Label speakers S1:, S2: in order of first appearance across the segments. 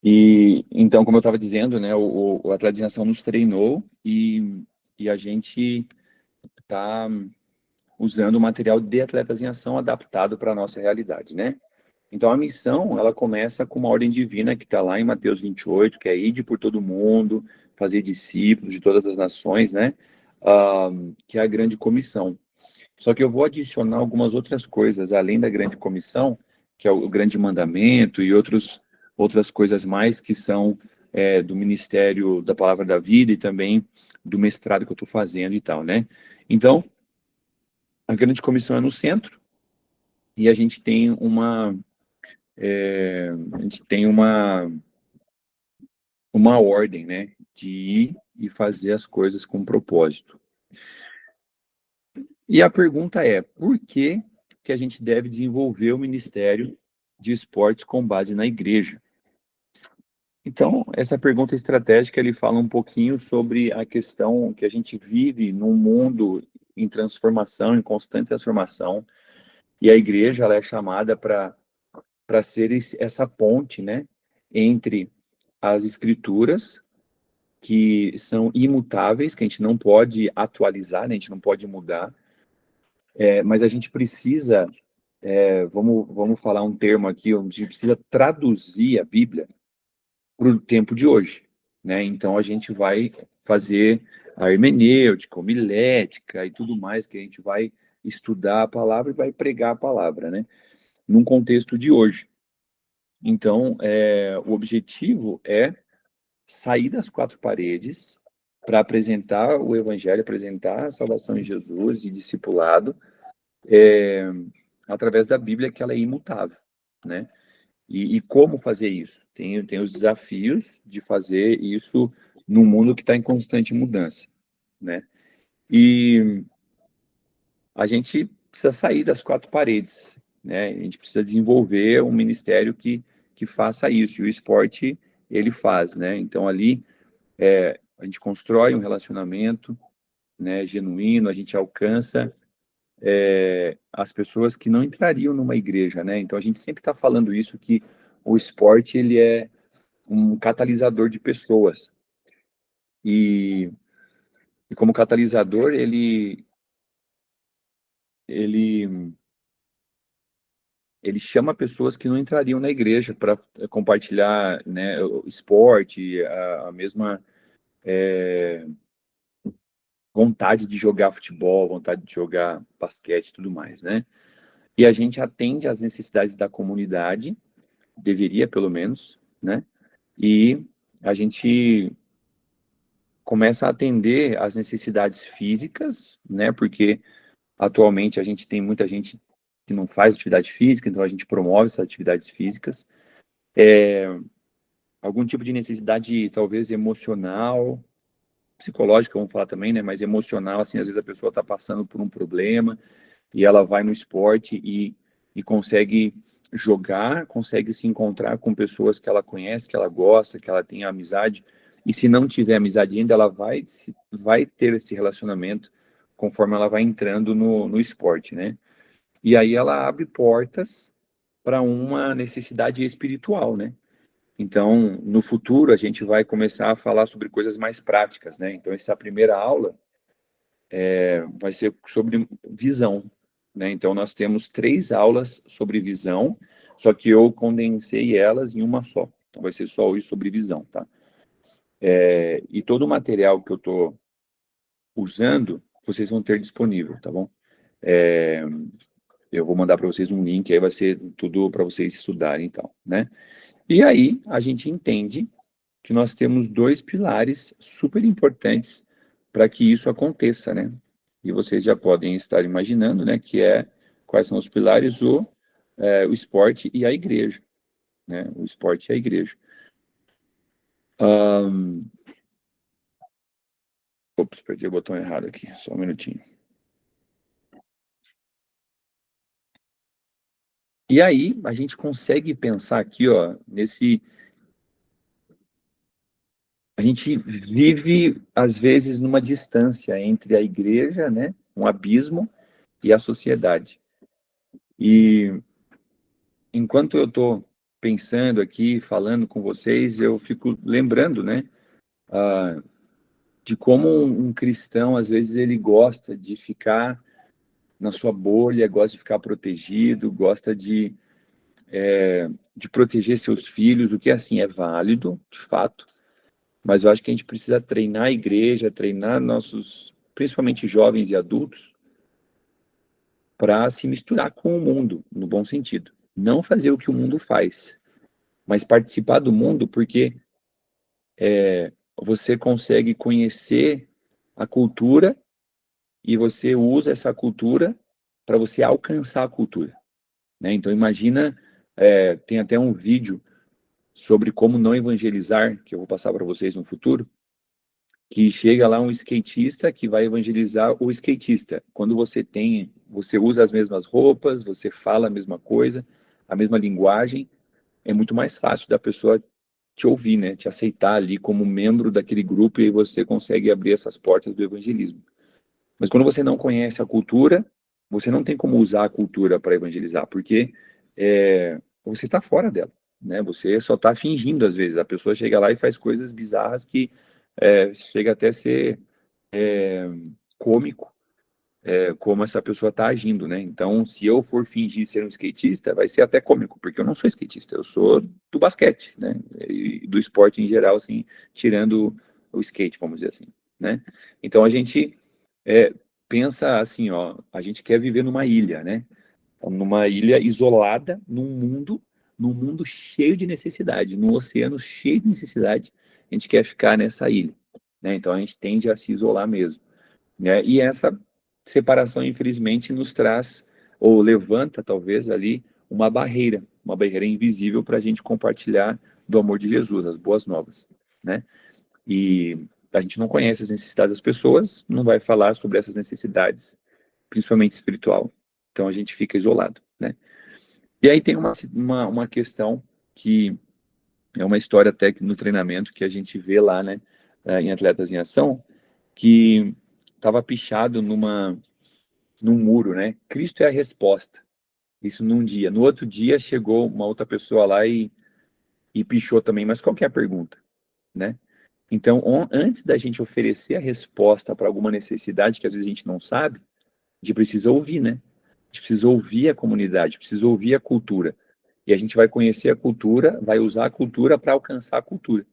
S1: E então, como eu estava dizendo, né, o Atleta em Ação nos treinou e a gente está usando o material de Atletas em Ação adaptado para a nossa realidade, né? Então, a missão, ela começa com uma ordem divina que está lá em Mateus 28, que é ide por todo mundo, fazer discípulos de todas as nações, né? Que é a grande comissão. Só que eu vou adicionar algumas outras coisas, além da grande comissão, que é o grande mandamento e outras coisas mais que são do Ministério da Palavra da Vida e também do mestrado que eu estou fazendo e tal, né? Então, a grande comissão é no centro e a gente tem uma ordem, né? De ir e fazer as coisas com propósito. E a pergunta é, por que a gente deve desenvolver o Ministério de Esportes com base na igreja? Então, essa pergunta estratégica, ele fala um pouquinho sobre a questão que a gente vive num mundo em transformação, em constante transformação, e a igreja ela é chamada para ser essa ponte, né, entre as escrituras, que são imutáveis, que a gente não pode atualizar, né, a gente não pode mudar, mas a gente precisa, vamos falar um termo aqui, a gente precisa traduzir a Bíblia para o tempo de hoje, né? Então a gente vai fazer a hermenêutica, homilética e tudo mais, que a gente vai estudar a palavra e vai pregar a palavra, né? Num contexto de hoje. Então, o objetivo é sair das quatro paredes para apresentar o evangelho, apresentar a salvação em Jesus e discipulado através da Bíblia, que ela é imutável, né? E como fazer isso? Tem os desafios de fazer isso num mundo que está em constante mudança, né? E a gente precisa sair das quatro paredes, né? A gente precisa desenvolver um ministério que faça isso. E o esporte, ele faz, né? Então, ali, a gente constrói um relacionamento, né, genuíno, a gente alcança as pessoas que não entrariam numa igreja, né? Então, a gente sempre está falando isso, que o esporte, ele é um catalisador de pessoas. E, e como catalisador, ele, ele chama pessoas que não entrariam na igreja para compartilhar, né, o esporte, a mesma vontade de jogar futebol, vontade de jogar basquete e tudo mais, né? E a gente atende às necessidades da comunidade, deveria pelo menos, né? E a gente começa a atender às necessidades físicas, né? Porque atualmente a gente tem muita gente que não faz atividade física, então a gente promove essas atividades físicas. Algum tipo de necessidade, talvez emocional, psicológica, vamos falar também, né? Mas emocional, assim, às vezes a pessoa está passando por um problema e ela vai no esporte e consegue jogar, consegue se encontrar com pessoas que ela conhece, que ela gosta, que ela tem amizade. E se não tiver amizade ainda, ela vai ter esse relacionamento conforme ela vai entrando no esporte, né? E aí ela abre portas para uma necessidade espiritual, né? Então, no futuro, a gente vai começar a falar sobre coisas mais práticas, né? Então, essa primeira aula vai ser sobre visão, né? Então, nós temos 3 aulas sobre visão, só que eu condensei elas em uma só. Então, vai ser só hoje sobre visão, tá? E todo o material que eu estou usando, vocês vão ter disponível, tá bom? Eu vou mandar para vocês um link, aí vai ser tudo para vocês estudarem, então, né? E aí, a gente entende que nós temos 2 pilares super importantes para que isso aconteça, né? E vocês já podem estar imaginando, né, quais são os pilares, o esporte e a igreja, né? O esporte e a igreja. Ops, perdi o botão errado aqui, só um minutinho. E aí, a gente consegue pensar aqui, ó, a gente vive, às vezes, numa distância entre a igreja, né, um abismo, e a sociedade. E enquanto eu estou pensando aqui, falando com vocês, eu fico lembrando, né, de como um cristão, às vezes, ele gosta de ficar na sua bolha, gosta de ficar protegido, gosta de proteger seus filhos, o que, assim, é válido, de fato, mas eu acho que a gente precisa treinar a igreja, treinar nossos, principalmente jovens e adultos, para se misturar com o mundo, no bom sentido. Não fazer o que o mundo faz, mas participar do mundo, porque você consegue conhecer a cultura e você usa essa cultura para você alcançar a cultura, né? Então imagina, tem até um vídeo sobre como não evangelizar, que eu vou passar para vocês no futuro, que chega lá um skatista que vai evangelizar o skatista. Quando você usa as mesmas roupas, você fala a mesma coisa, a mesma linguagem, é muito mais fácil da pessoa te ouvir, né? Te aceitar ali como membro daquele grupo e aí você consegue abrir essas portas do evangelismo. Mas quando você não conhece a cultura, você não tem como usar a cultura para evangelizar, porque você está fora dela, né? Você só está fingindo às vezes. A pessoa chega lá e faz coisas bizarras que chega até a ser cômico, como essa pessoa está agindo, né? Então, se eu for fingir ser um skatista, vai ser até cômico, porque eu não sou skatista, eu sou do basquete, né? E do esporte em geral, assim, tirando o skate, vamos dizer assim, né? Então, a gente é, pensa assim, ó, a gente quer viver numa ilha, né? Numa ilha isolada, num mundo cheio de necessidade, num oceano cheio de necessidade, a gente quer ficar nessa ilha, né? Então, a gente tende a se isolar mesmo, né? E essa separação, infelizmente, nos traz, ou levanta, talvez, ali, uma barreira invisível para a gente compartilhar do amor de Jesus, as boas novas, né? E a gente não conhece as necessidades das pessoas, não vai falar sobre essas necessidades, principalmente espiritual. Então a gente fica isolado, né? E aí tem uma questão que é uma história até que no treinamento que a gente vê lá, né, em Atletas em Ação, que estava pichado num muro, né? Cristo é a resposta. Isso num dia. No outro dia chegou uma outra pessoa lá e pichou também, mas qual que é a pergunta, né? Então, antes da gente oferecer a resposta para alguma necessidade que às vezes a gente não sabe, a gente precisa ouvir, né? A gente precisa ouvir a comunidade, precisa ouvir a cultura. E a gente vai conhecer a cultura, vai usar a cultura para alcançar a cultura,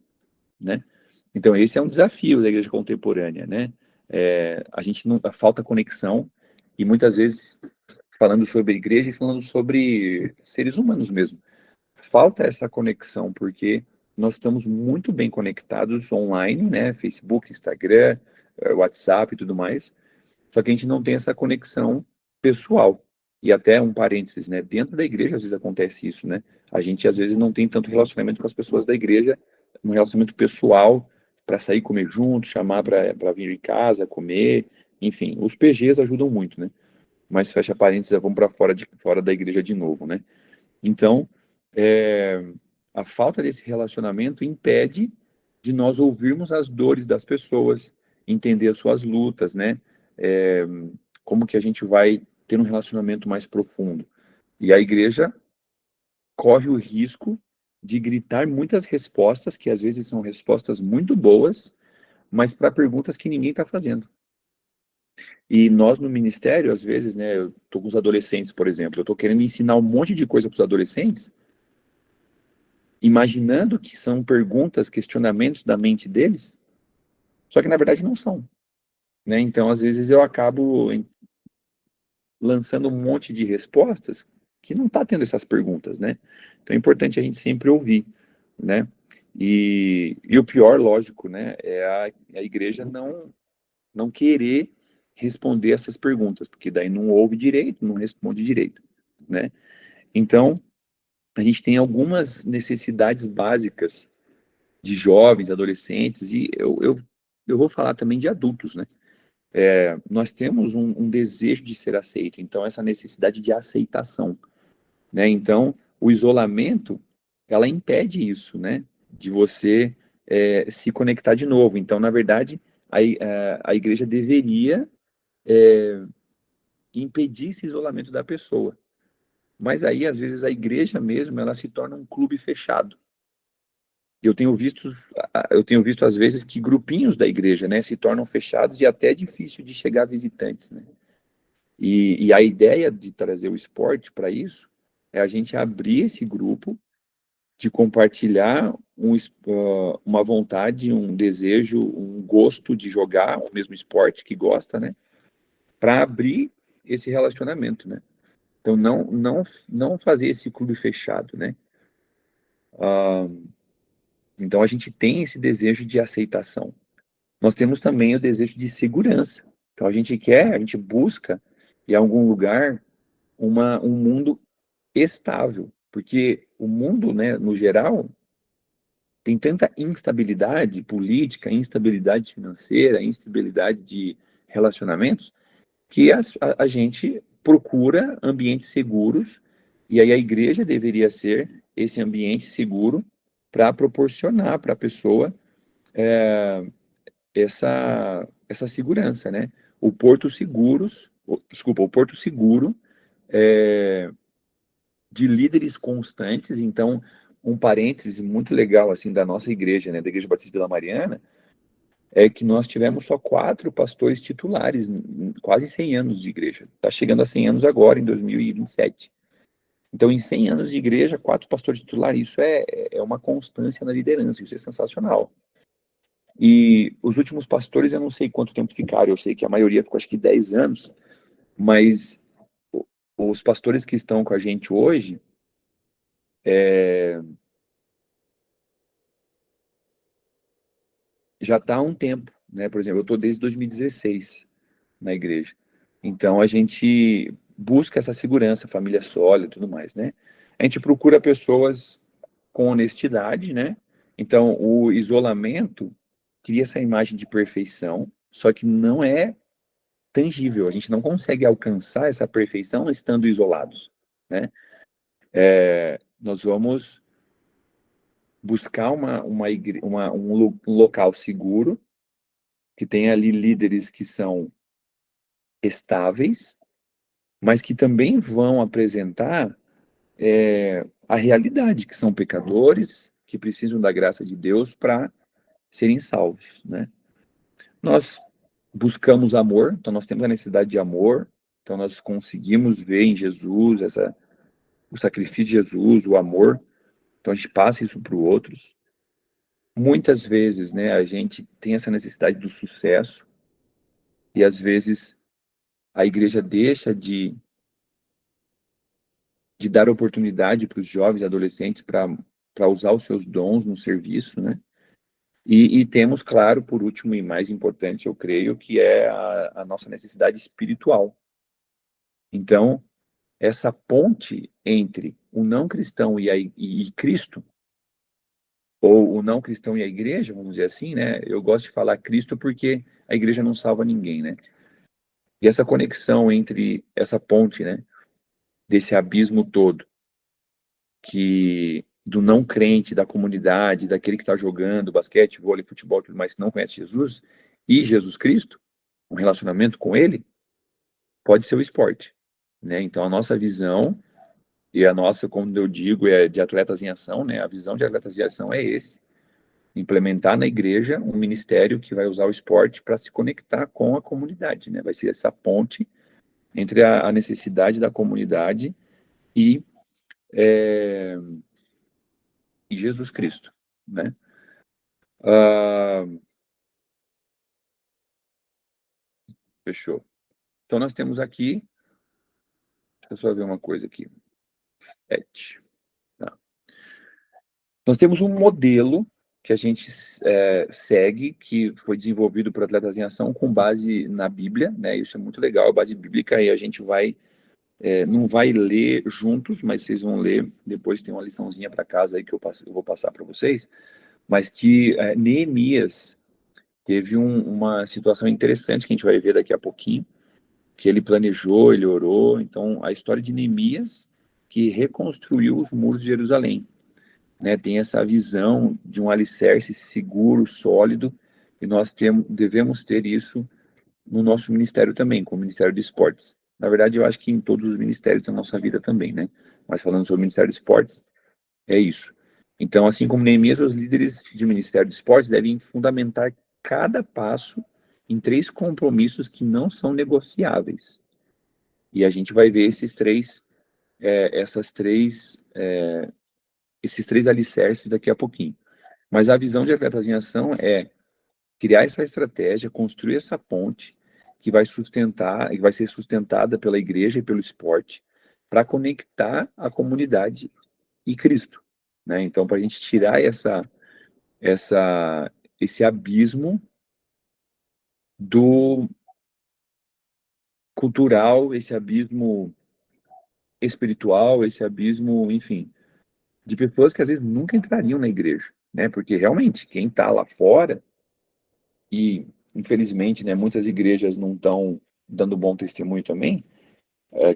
S1: né? Então, esse é um desafio da igreja contemporânea, né? A gente não, falta conexão e muitas vezes falando sobre igreja e falando sobre seres humanos mesmo. Falta essa conexão porque nós estamos muito bem conectados online, né? Facebook, Instagram, WhatsApp e tudo mais. Só que a gente não tem essa conexão pessoal. E até um parênteses, né? Dentro da igreja às vezes acontece isso, né? A gente às vezes não tem tanto relacionamento com as pessoas da igreja, um relacionamento pessoal para sair comer junto, chamar para vir em casa, comer, enfim, os PGs ajudam muito, né? Mas fecha parênteses, vamos para fora da igreja de novo, né? Então, é, a falta desse relacionamento impede de nós ouvirmos as dores das pessoas, entender as suas lutas, né? É, como que a gente vai ter um relacionamento mais profundo. E a igreja corre o risco de gritar muitas respostas, que às vezes são respostas muito boas, mas para perguntas que ninguém está fazendo. E nós no ministério, às vezes, né, eu estou com os adolescentes, por exemplo, eu estou querendo ensinar um monte de coisa para os adolescentes, imaginando que são perguntas, questionamentos da mente deles, só que na verdade não são, né? Então, às vezes eu acabo lançando um monte de respostas que não está tendo essas perguntas, né? Então é importante a gente sempre ouvir, né? E o pior, lógico, né, é a igreja não querer responder essas perguntas, porque daí não ouve direito, não responde direito, né? Então, a gente tem algumas necessidades básicas de jovens, adolescentes, e eu vou falar também de adultos, né? Nós temos um desejo de ser aceito, então essa necessidade de aceitação, né? Então, o isolamento, ela impede isso, né? De você se conectar de novo. Então, na verdade, a igreja deveria impedir esse isolamento da pessoa, Mas aí, às vezes, a igreja mesmo, ela se torna um clube fechado. Eu tenho visto às vezes que grupinhos da igreja, né, se tornam fechados e até é difícil de chegar visitantes, né? E a ideia de trazer o esporte para isso é a gente abrir esse grupo, de compartilhar uma vontade, um desejo, um gosto de jogar o mesmo esporte que gosta, né? Para abrir esse relacionamento, né? Então não fazer esse clube fechado, né? Então a gente tem esse desejo de aceitação. Nós temos também o desejo de segurança. Então a gente busca em algum lugar um mundo estável, porque o mundo, né, no geral, tem tanta instabilidade política, instabilidade financeira, instabilidade de relacionamentos, que a gente procura ambientes seguros, e aí a igreja deveria ser esse ambiente seguro para proporcionar para a pessoa essa segurança, né? O porto seguro de líderes constantes. Então, um parênteses muito legal assim da nossa igreja, né, da Igreja Batista Vila Mariana, é que nós tivemos só 4 pastores titulares, quase 100 anos de igreja. Está chegando a 100 anos agora, em 2027. Então, em 100 anos de igreja, 4 pastores titulares, isso é uma constância na liderança, isso é sensacional. E os últimos pastores, eu não sei quanto tempo ficaram, eu sei que a maioria ficou acho que 10 anos, mas os pastores que estão com a gente hoje, já está há um tempo, né? Por exemplo, eu estou desde 2016 na igreja. Então a gente busca essa segurança, família sólida e tudo mais, né? A gente procura pessoas com honestidade, né? Então o isolamento cria essa imagem de perfeição, só que não é tangível. A gente não consegue alcançar essa perfeição estando isolados, né? Nós vamos buscar um local seguro, que tem ali líderes que são estáveis, mas que também vão apresentar a realidade, que são pecadores, que precisam da graça de Deus para serem salvos, né? Nós buscamos amor, então nós temos a necessidade de amor, então nós conseguimos ver em Jesus o sacrifício de Jesus, o amor, então a gente passa isso para os outros. Muitas vezes, né, a gente tem essa necessidade do sucesso e às vezes a igreja deixa de dar oportunidade para os jovens e adolescentes para usar os seus dons no serviço, né? E temos, claro, por último e mais importante, eu creio, que é a nossa necessidade espiritual. Então, essa ponte entre o não cristão e Cristo, ou o não cristão e a igreja, vamos dizer assim, né? Eu gosto de falar Cristo porque a igreja não salva ninguém, né? E essa conexão entre essa ponte, né, desse abismo todo, que do não crente, da comunidade, daquele que está jogando basquete, vôlei, futebol, tudo mais, que não conhece Jesus, e Jesus Cristo, um relacionamento com ele, pode ser o esporte, né? Então a nossa visão e a nossa, como eu digo, é de atletas em ação, né? A visão de atletas em ação é esse: implementar na igreja um ministério que vai usar o esporte para se conectar com a comunidade, né? Vai ser essa ponte entre a necessidade da comunidade e, é, e Jesus Cristo, né? Ah, fechou. Então nós temos aqui, deixa eu só ver uma coisa aqui, 7. Tá. Nós temos um modelo que a gente segue, que foi desenvolvido por Atletas em Ação com base na Bíblia, né? Isso é muito legal, base bíblica, e a gente não vai ler juntos, mas vocês vão ler, depois tem uma liçãozinha para casa aí que eu vou passar para vocês, mas que Neemias teve uma situação interessante que a gente vai ver daqui a pouquinho, que ele planejou, ele orou. Então, a história de Neemias, que reconstruiu os muros de Jerusalém, né? Tem essa visão de um alicerce seguro, sólido, e nós devemos ter isso no nosso ministério também, com o Ministério de Esportes. Na verdade, eu acho que em todos os ministérios da nossa vida também, né? mas falando sobre o Ministério de Esportes, é isso. Então, assim como Neemias, os líderes de Ministério de Esportes devem fundamentar cada passo em 3 compromissos que não são negociáveis. E a gente vai ver esses três alicerces daqui a pouquinho. Mas a visão de Atletas em Ação é criar essa estratégia, construir essa ponte que vai sustentar, e vai ser sustentada pela igreja e pelo esporte, para conectar a comunidade e Cristo, né? Então, para a gente tirar esse abismo do cultural, esse abismo espiritual, esse abismo, enfim, de pessoas que às vezes nunca entrariam na igreja, né? Porque realmente, quem está lá fora, e infelizmente, né, muitas igrejas não estão dando bom testemunho também,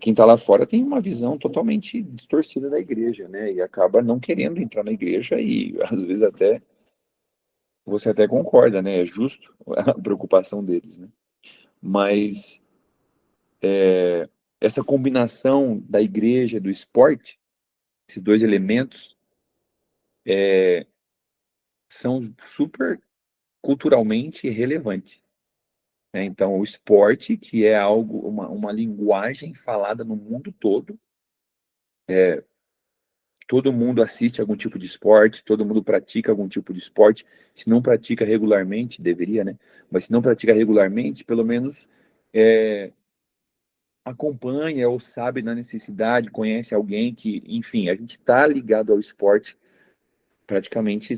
S1: quem está lá fora tem uma visão totalmente distorcida da igreja, né? E acaba não querendo entrar na igreja e às vezes até você até concorda, né? É justo a preocupação deles, né? Mas essa combinação da igreja e do esporte, esses 2 elementos, são super culturalmente relevantes, né? Então, o esporte, que é algo, uma linguagem falada no mundo todo, todo mundo assiste algum tipo de esporte, todo mundo pratica algum tipo de esporte. Se não pratica regularmente, deveria, né? Mas se não pratica regularmente, pelo menos é, acompanha ou sabe da necessidade, conhece alguém que, enfim, a gente está ligado ao esporte praticamente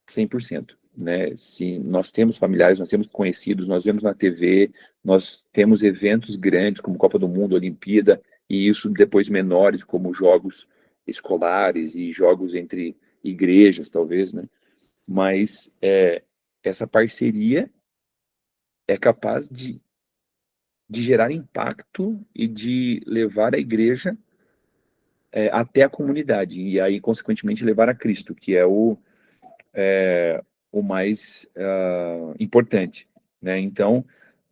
S1: 100%, né? Se nós temos familiares, nós temos conhecidos, nós vemos na TV, nós temos eventos grandes como Copa do Mundo, Olimpíada, e isso depois menores como jogos escolares e jogos entre igrejas, talvez, né? Mas essa parceria é capaz de gerar impacto e de levar a igreja até a comunidade, e aí, consequentemente, levar a Cristo, que é o mais importante, né? Então,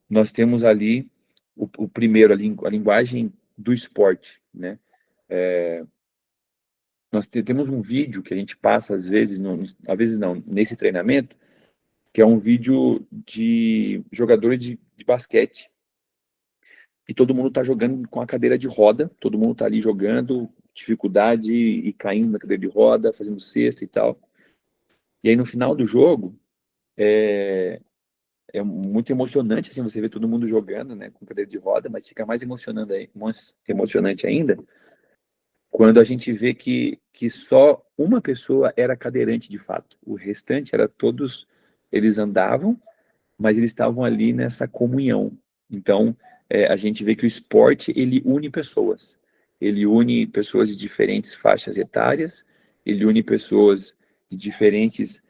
S1: nós temos ali o primeiro, a linguagem do esporte, né? Nós temos um vídeo que a gente passa às vezes não, nesse treinamento, que é um vídeo de jogadores de basquete, e todo mundo está jogando com a cadeira de roda, todo mundo está ali jogando, dificuldade e caindo na cadeira de roda, fazendo cesta e tal. E aí no final do jogo, é muito emocionante assim você ver todo mundo jogando, né, com cadeira de roda, mas fica mais emocionante ainda quando a gente vê que só uma pessoa era cadeirante de fato. O restante era todos, eles andavam, mas eles estavam ali nessa comunhão. Então, a gente vê que o esporte, ele une pessoas. Ele une pessoas de diferentes faixas etárias, ele une pessoas de diferentes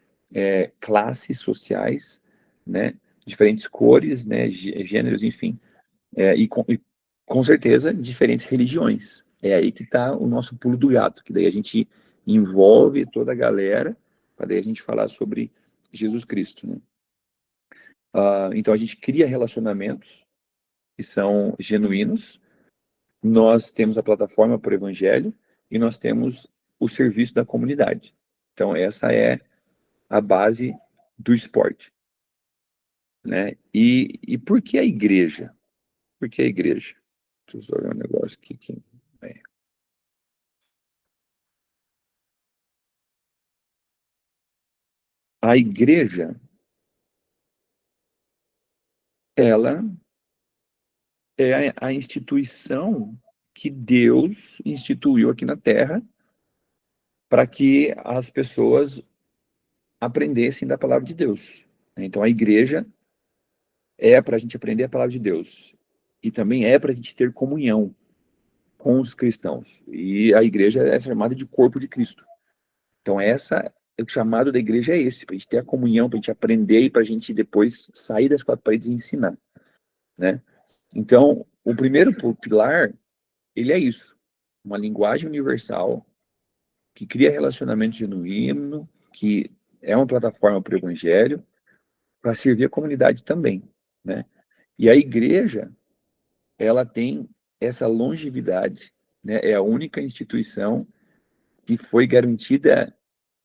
S1: classes sociais, né? Diferentes cores, né? Gêneros, enfim. E com certeza, diferentes religiões. É aí que está o nosso pulo do gato, que daí a gente envolve toda a galera, para daí a gente falar sobre Jesus Cristo, né? Então a gente cria relacionamentos que são genuínos. Nós temos a plataforma para o Evangelho e nós temos o serviço da comunidade. Então essa é a base do esporte, né? E por que a igreja? Por que a igreja? Deixa eu só ver um negócio aqui. É. A igreja, ela é a instituição que Deus instituiu aqui na Terra para que as pessoas aprendessem da palavra de Deus. Então, a igreja é para a gente aprender a palavra de Deus. E também é para a gente ter comunhão com os cristãos. E a igreja é chamada de corpo de Cristo. Então, o chamado da igreja é esse, para a gente ter a comunhão, para a gente aprender e para a gente depois sair das 4 paredes e ensinar, né? Então, o primeiro pilar, ele é isso, uma linguagem universal que cria relacionamento genuíno, que é uma plataforma para o evangelho, para servir a comunidade também, né? E a igreja, ela tem essa longevidade, né? É a única instituição que foi garantida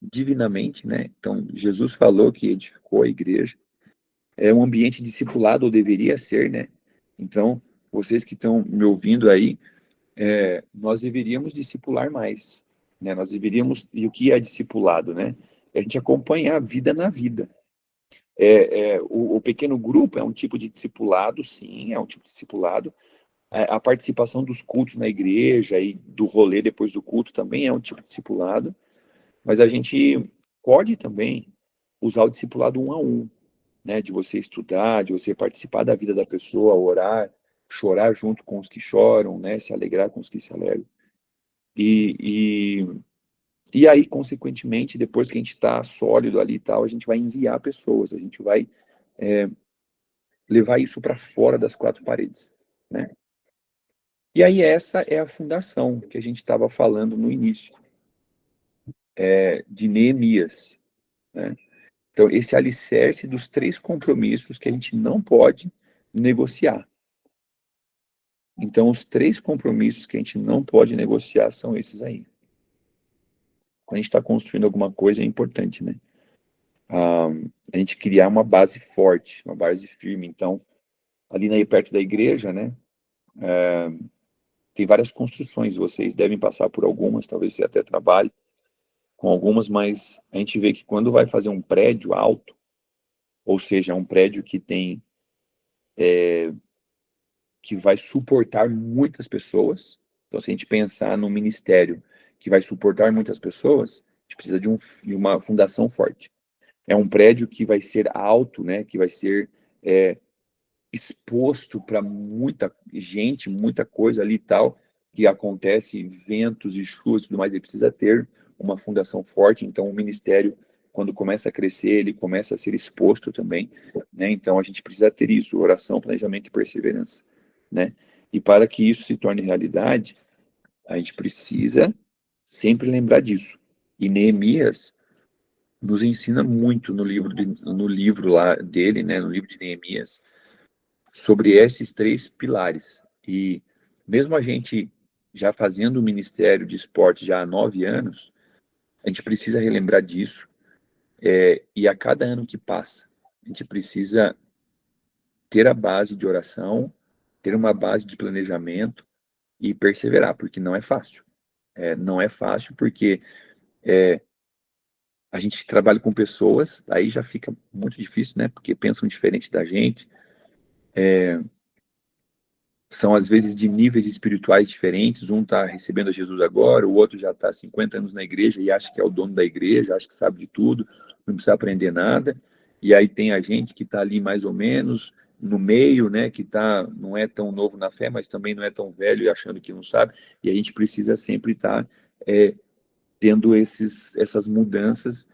S1: divinamente, né? Então, Jesus falou que edificou a igreja. É um ambiente discipulado, ou deveria ser, né? Então, vocês que estão me ouvindo aí, nós deveríamos discipular mais, né? Nós deveríamos, e o que é discipulado, né? É a gente acompanhar a vida na vida. O pequeno grupo é um tipo de discipulado, sim, é um tipo de discipulado. A participação dos cultos na igreja e do rolê depois do culto também é um tipo de discipulado, mas a gente pode também usar o discipulado um a um, né? De você estudar, de você participar da vida da pessoa, orar, chorar junto com os que choram, né? Se alegrar com os que se alegram. E, e aí, consequentemente, depois que a gente está sólido ali e tal, a gente vai enviar pessoas, a gente vai levar isso para fora das quatro paredes, né? E aí essa é a fundação que a gente estava falando no início, de Neemias, né? Então, esse alicerce dos três compromissos que a gente não pode negociar. Então, os três compromissos que a gente não pode negociar são esses aí. Quando a gente está construindo alguma coisa, é importante, né? A gente criar uma base forte, uma base firme. Então, ali perto da igreja, né? Tem várias construções, vocês devem passar por algumas, talvez você até trabalhe com algumas, mas a gente vê que quando vai fazer um prédio alto, ou seja, um prédio que tem, que vai suportar muitas pessoas, então se a gente pensar num ministério que vai suportar muitas pessoas, a gente precisa de uma fundação forte. É um prédio que vai ser alto, né, que vai ser exposto para muita gente, muita coisa ali e tal, que acontece, ventos e chuvas e tudo mais, ele precisa ter uma fundação forte, então o ministério, quando começa a crescer, ele começa a ser exposto também, né? Então a gente precisa ter isso, oração, planejamento e perseverança, né? E para que isso se torne realidade, a gente precisa sempre lembrar disso. E Neemias nos ensina muito no livro lá dele, né, no livro de Neemias, sobre esses três pilares. E mesmo a gente já fazendo o Ministério de Esporte já há 9 anos, a gente precisa relembrar disso. E a cada ano que passa, a gente precisa ter a base de oração, ter uma base de planejamento e perseverar, porque não é fácil. Não é fácil porque a gente trabalha com pessoas, aí já fica muito difícil, né? Porque pensam diferente da gente, são às vezes de níveis espirituais diferentes, um está recebendo a Jesus agora, o outro já está há 50 anos na igreja e acha que é o dono da igreja, acha que sabe de tudo, não precisa aprender nada, e aí tem a gente que está ali mais ou menos no meio, né, que não é tão novo na fé, mas também não é tão velho e achando que não sabe, e a gente precisa sempre estar tendo essas mudanças,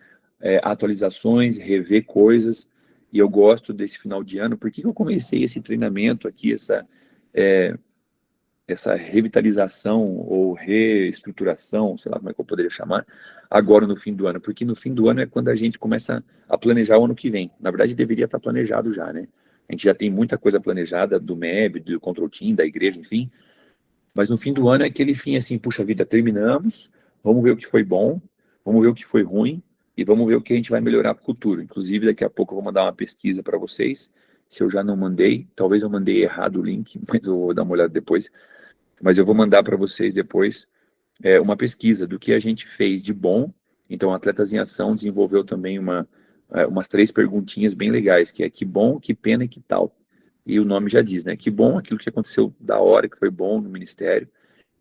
S1: atualizações, rever coisas, e eu gosto desse final de ano, porque eu comecei esse treinamento aqui, essa revitalização ou reestruturação, sei lá como é que eu poderia chamar, agora no fim do ano, porque no fim do ano é quando a gente começa a planejar o ano que vem. Na verdade, deveria estar planejado já, né? A gente já tem muita coisa planejada do MEB, do Control Team, da igreja, enfim, mas no fim do ano é aquele fim assim, puxa vida, terminamos, vamos ver o que foi bom, vamos ver o que foi ruim e vamos ver o que a gente vai melhorar para o futuro. Inclusive, daqui a pouco eu vou mandar uma pesquisa para vocês, se eu já não mandei, talvez eu mandei errado o link, mas eu vou dar uma olhada depois. Mas eu vou mandar para vocês depois uma pesquisa do que a gente fez de bom. Então, Atletas em Ação desenvolveu também umas 3 perguntinhas bem legais, que é que bom, que pena e que tal. E o nome já diz, né? Que bom aquilo que aconteceu da hora, que foi bom no ministério.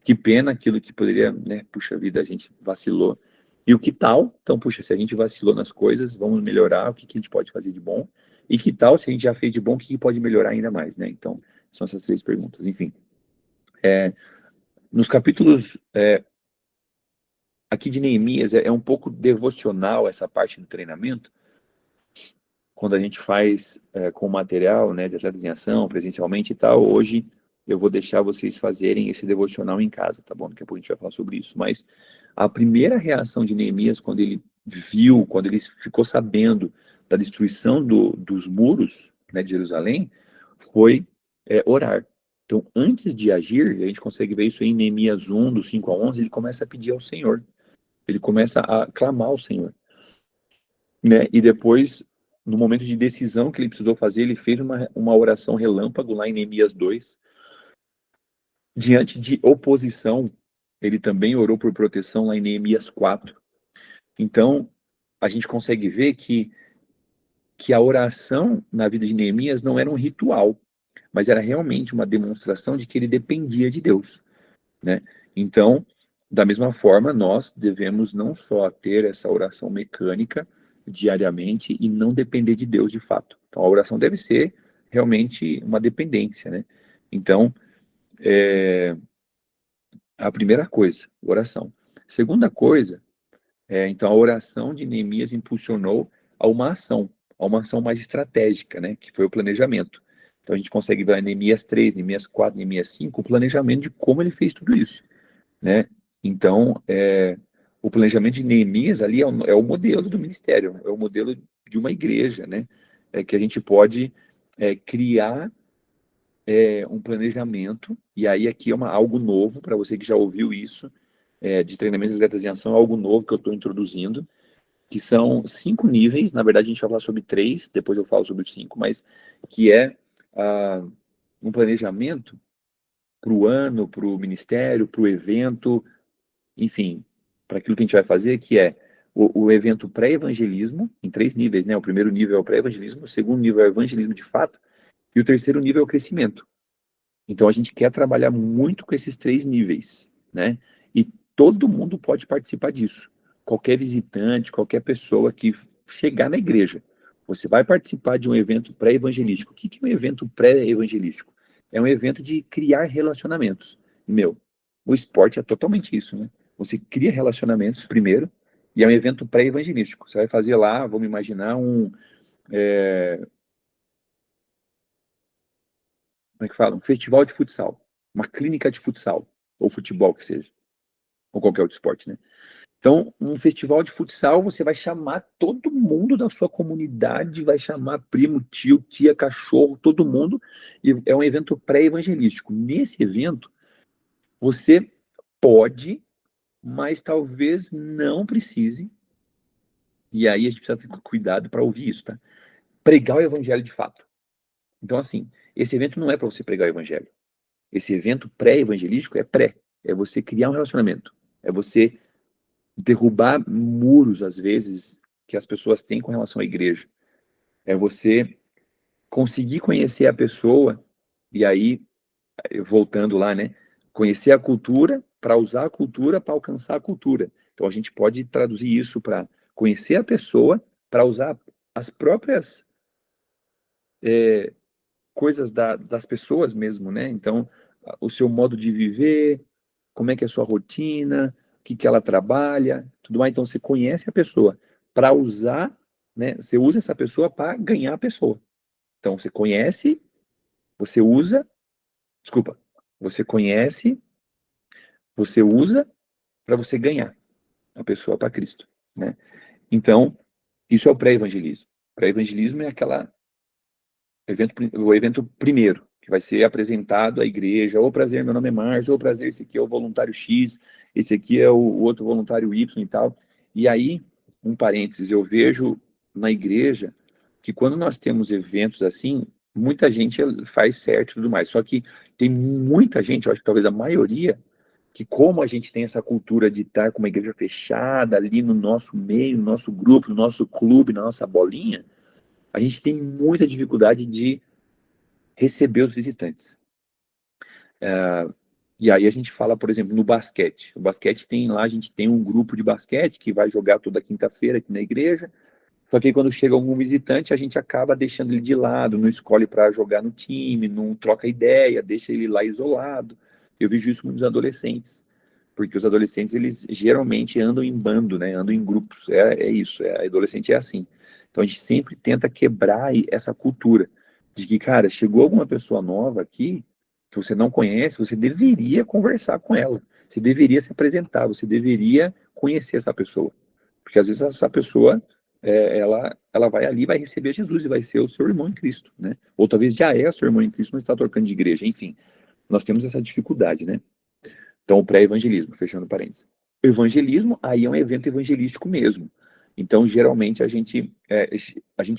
S1: Que pena aquilo que poderia, né? Puxa vida, a gente vacilou. E o que tal? Então, puxa, se a gente vacilou nas coisas, vamos melhorar, o que que a gente pode fazer de bom? E que tal, se a gente já fez de bom, o que que pode melhorar ainda mais, né? Então, são essas 3 perguntas. Enfim, nos capítulos aqui de Neemias é um pouco devocional essa parte do treinamento, quando a gente faz com material, né, de Atletas em Ação, presencialmente e tal. Hoje eu vou deixar vocês fazerem esse devocional em casa, tá bom? Daqui a pouco a gente vai falar sobre isso. Mas a primeira reação de Neemias, quando ele viu, quando ele ficou sabendo da destruição dos muros, né, de Jerusalém, foi orar. Então, antes de agir, a gente consegue ver isso em Neemias 1, do 5 a 11, ele começa a pedir ao Senhor. Ele começa a clamar ao Senhor, né? E depois, no momento de decisão que ele precisou fazer, ele fez uma oração relâmpago lá em Neemias 2. Diante de oposição, ele também orou por proteção lá em Neemias 4. Então, a gente consegue ver que a oração na vida de Neemias não era um ritual, mas era realmente uma demonstração de que ele dependia de Deus, né? Então, da mesma forma, nós devemos não só ter essa oração mecânica diariamente e não depender de Deus de fato. Então, a oração deve ser realmente uma dependência, né? Então, a primeira coisa, oração. Segunda coisa, então, a oração de Neemias impulsionou a uma ação mais estratégica, né, que foi o planejamento. Então, a gente consegue ver em Neemias 3, Neemias 4, Neemias 5, o planejamento de como ele fez tudo isso, né? Então, o planejamento de Neemias ali é o modelo do ministério, é o modelo de uma igreja, né? Que a gente pode criar um planejamento, e aí aqui é algo novo, para você que já ouviu isso, de treinamento de atletas em ação, é algo novo que eu estou introduzindo, que são 5 níveis, na verdade a gente vai falar sobre 3, depois eu falo sobre os 5, mas que é um planejamento para o ano, para o ministério, para o evento, enfim, para aquilo que a gente vai fazer, que é o evento pré-evangelismo, em 3 níveis, né? O primeiro nível é o pré-evangelismo, o segundo nível é o evangelismo de fato, e o terceiro nível é o crescimento. Então a gente quer trabalhar muito com esses 3 níveis, né? E todo mundo pode participar disso. Qualquer visitante, qualquer pessoa que chegar na igreja, você vai participar de um evento pré-evangelístico. O que é um evento pré-evangelístico? É um evento de criar relacionamentos. Meu, o esporte é totalmente isso, né? Você cria relacionamentos primeiro, e é um evento pré-evangelístico. Você vai fazer lá, vamos imaginar como é que fala? Um festival de futsal, uma clínica de futsal, ou futebol que seja, ou qualquer outro esporte, né? Então, um festival de futsal, você vai chamar todo mundo da sua comunidade, vai chamar primo, tio, tia, cachorro, todo mundo, e é um evento pré-evangelístico. Nesse evento, você pode, mas talvez não precise, e aí a gente precisa ter cuidado para ouvir isso, tá? Pregar o evangelho de fato. Então, assim, esse evento não é para você pregar o evangelho. Esse evento pré-evangelístico é pré. É você criar um relacionamento. É você derrubar muros, às vezes, que as pessoas têm com relação à igreja. É você conseguir conhecer a pessoa, e aí, voltando lá, né? Conhecer a cultura para usar a cultura para alcançar a cultura. Então, a gente pode traduzir isso para conhecer a pessoa para usar as próprias coisas das pessoas mesmo, né? Então, o seu modo de viver, como é que é a sua rotina, o que que ela trabalha, tudo mais. Então, você conhece a pessoa para usar, né? Você usa essa pessoa para ganhar a pessoa. Então, você conhece, você usa, desculpa, você conhece, você usa para você ganhar a pessoa para Cristo, né? Então, isso é o pré-evangelismo. Pré-evangelismo é o evento primeiro, que vai ser apresentado à igreja, ou prazer, meu nome é Márcio, ou prazer, esse aqui é o voluntário X, esse aqui é o outro voluntário Y e tal. E aí, um parênteses, eu vejo na igreja que quando nós temos eventos assim, muita gente faz certo e tudo mais, só que tem muita gente, eu acho que talvez a maioria, que como a gente tem essa cultura de estar com uma igreja fechada ali no nosso meio, no nosso grupo, no nosso clube, na nossa bolinha, a gente tem muita dificuldade de receber os visitantes. E aí a gente fala, por exemplo, no basquete. O basquete tem lá, a gente tem um grupo de basquete que vai jogar toda quinta-feira aqui na igreja. Só que aí, quando chega algum visitante, a gente acaba deixando ele de lado, não escolhe para jogar no time, não troca ideia, deixa ele lá isolado. Eu vejo isso com os adolescentes, porque os adolescentes, eles geralmente andam em bando, né? Andam em grupos. É isso, adolescente é assim. Então a gente sempre tenta quebrar essa cultura de que, cara, chegou alguma pessoa nova aqui, que você não conhece, você deveria conversar com ela, você deveria se apresentar, você deveria conhecer essa pessoa. Porque às vezes essa pessoa ela vai ali, vai receber Jesus e vai ser o seu irmão em Cristo, né? Ou talvez já é o seu irmão em Cristo, mas está trocando de igreja, enfim. nós temos essa dificuldade, né? Então, o pré-evangelismo, fechando parênteses. O evangelismo, aí é um evento evangelístico mesmo. Então, geralmente, a gente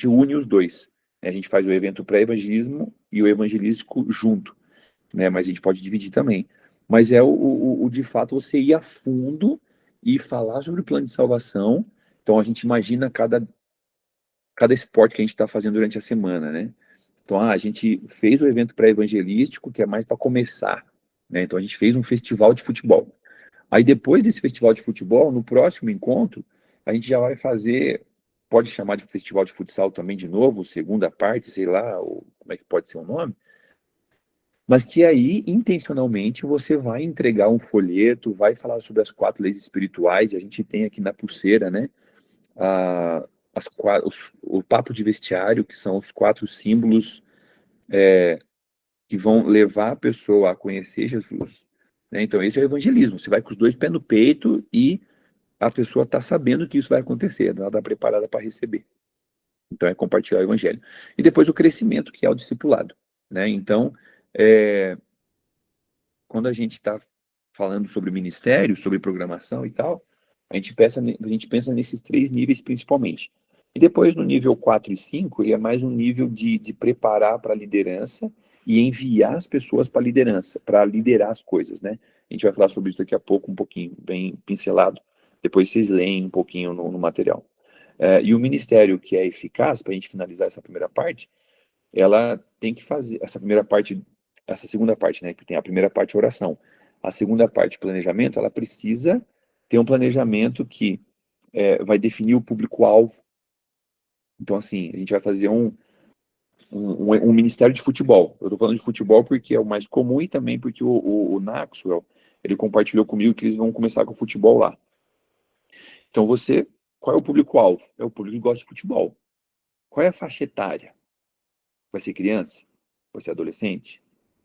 S1: une os dois. A gente faz o evento pré-evangelismo e o evangelístico junto, né? Mas a gente pode dividir também. Mas é de fato, você ir a fundo e falar sobre o plano de salvação. Então, a gente imagina cada esporte que a gente está fazendo durante a semana, né? Então, a gente fez o evento pré-evangelístico, que é mais para começar, né? Então, a gente fez um festival de futebol. Aí, depois desse festival de futebol, no próximo encontro, a gente já vai fazer, pode chamar de festival de futsal também de novo, segunda parte, sei lá, ou como é que pode ser o nome, mas que aí, intencionalmente, você vai entregar um folheto, vai falar sobre as 4 leis espirituais, e a gente tem aqui na pulseira, né, a, o papo de vestiário, que são os 4 símbolos que vão levar a pessoa a conhecer Jesus. Né? Então, esse é o evangelismo. Você vai com os 2 pés no peito e a pessoa está sabendo que isso vai acontecer, ela está preparada para receber. Então, é compartilhar o evangelho. E depois o crescimento, que é o discipulado. Né? Então, é, quando a gente está falando sobre ministério, sobre programação e tal, a gente pensa nesses 3 níveis principalmente. E depois no nível 4 e 5, ele é mais um nível de preparar para a liderança e enviar as pessoas para a liderança, para liderar as coisas, né? A gente vai falar sobre isso daqui a pouco, um pouquinho, bem pincelado. Depois vocês leem um pouquinho no material. E o ministério que é eficaz, para a gente finalizar essa primeira parte, ela tem que fazer essa primeira parte, essa segunda parte, né? Que tem a primeira parte, a oração. A segunda parte, planejamento, ela precisa ter um planejamento que vai definir o público-alvo. Então, assim, a gente vai fazer um ministério de futebol. Eu estou falando de futebol porque é o mais comum e também porque o Maxwell, ele compartilhou comigo que eles vão começar com o futebol lá. Então, qual é o público-alvo? É o público que gosta de futebol. Qual é a faixa etária? Vai ser criança? Vai ser adolescente?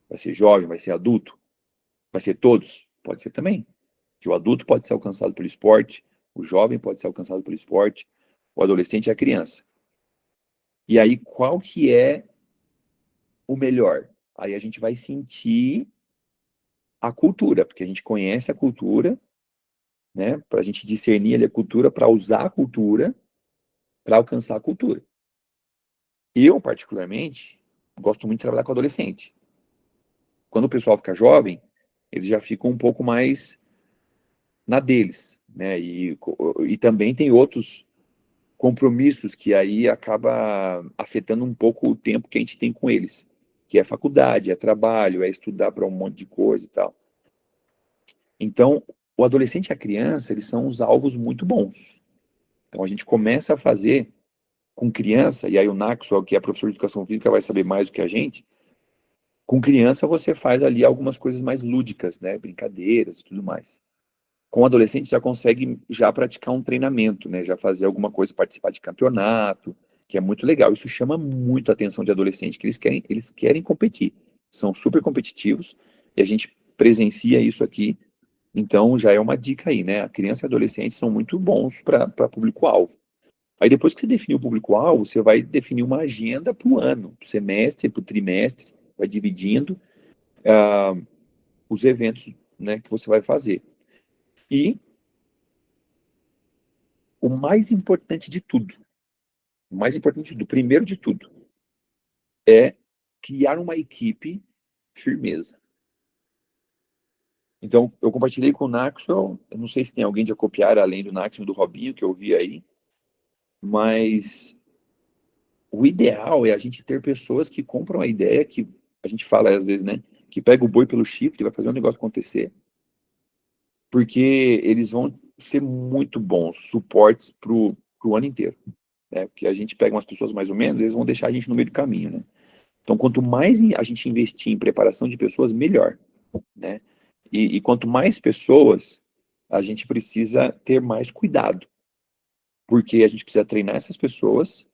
S1: Vai ser jovem? Vai ser adulto? Vai ser todos? Pode ser também. Que o adulto pode ser alcançado pelo esporte, o jovem pode ser alcançado pelo esporte, o adolescente é a criança. E aí, qual que é o melhor? Aí a gente vai sentir a cultura, porque a gente conhece a cultura, né? Para a gente discernir ali a cultura, para usar a cultura, para alcançar a cultura. Eu, particularmente, gosto muito de trabalhar com adolescente. Quando o pessoal fica jovem, eles já ficam um pouco mais na deles, né? E também tem outros compromissos que aí acaba afetando um pouco o tempo que a gente tem com eles, que é faculdade, é trabalho, é estudar para um monte de coisa e tal. Então, o adolescente e a criança, eles são os alvos muito bons. Então, a gente começa a fazer com criança, e aí o Naxwell, que é professor de educação física, vai saber mais do que a gente. Com criança, você faz ali algumas coisas mais lúdicas, né? Brincadeiras e tudo mais. Com adolescente já consegue já praticar um treinamento, né? Já fazer alguma coisa, participar de campeonato, que é muito legal. Isso chama muito a atenção de adolescente, que eles querem competir. São super competitivos e a gente presencia isso aqui. Então já é uma dica aí, né? A criança e adolescente são muito bons para público-alvo. Aí depois que você definir o público-alvo, você vai definir uma agenda para o ano, para o semestre, para o trimestre, vai dividindo os eventos, né, que você vai fazer. E o mais importante de tudo, o mais importante de tudo, primeiro de tudo, é criar uma equipe firmeza. Então, eu compartilhei com o Naxwell, eu não sei se tem alguém de copiar além do Naxwell e do Robinho, que eu vi aí, mas o ideal é a gente ter pessoas que compram a ideia, que a gente fala às vezes, né, que pega o boi pelo chifre, vai fazer um negócio acontecer, porque eles vão ser muito bons suportes pro ano inteiro, né, porque a gente pega umas pessoas mais ou menos, eles vão deixar a gente no meio do caminho, né. Então, quanto mais a gente investir em preparação de pessoas, melhor, né? E quanto mais pessoas, a gente precisa ter mais cuidado, porque a gente precisa treinar essas pessoas.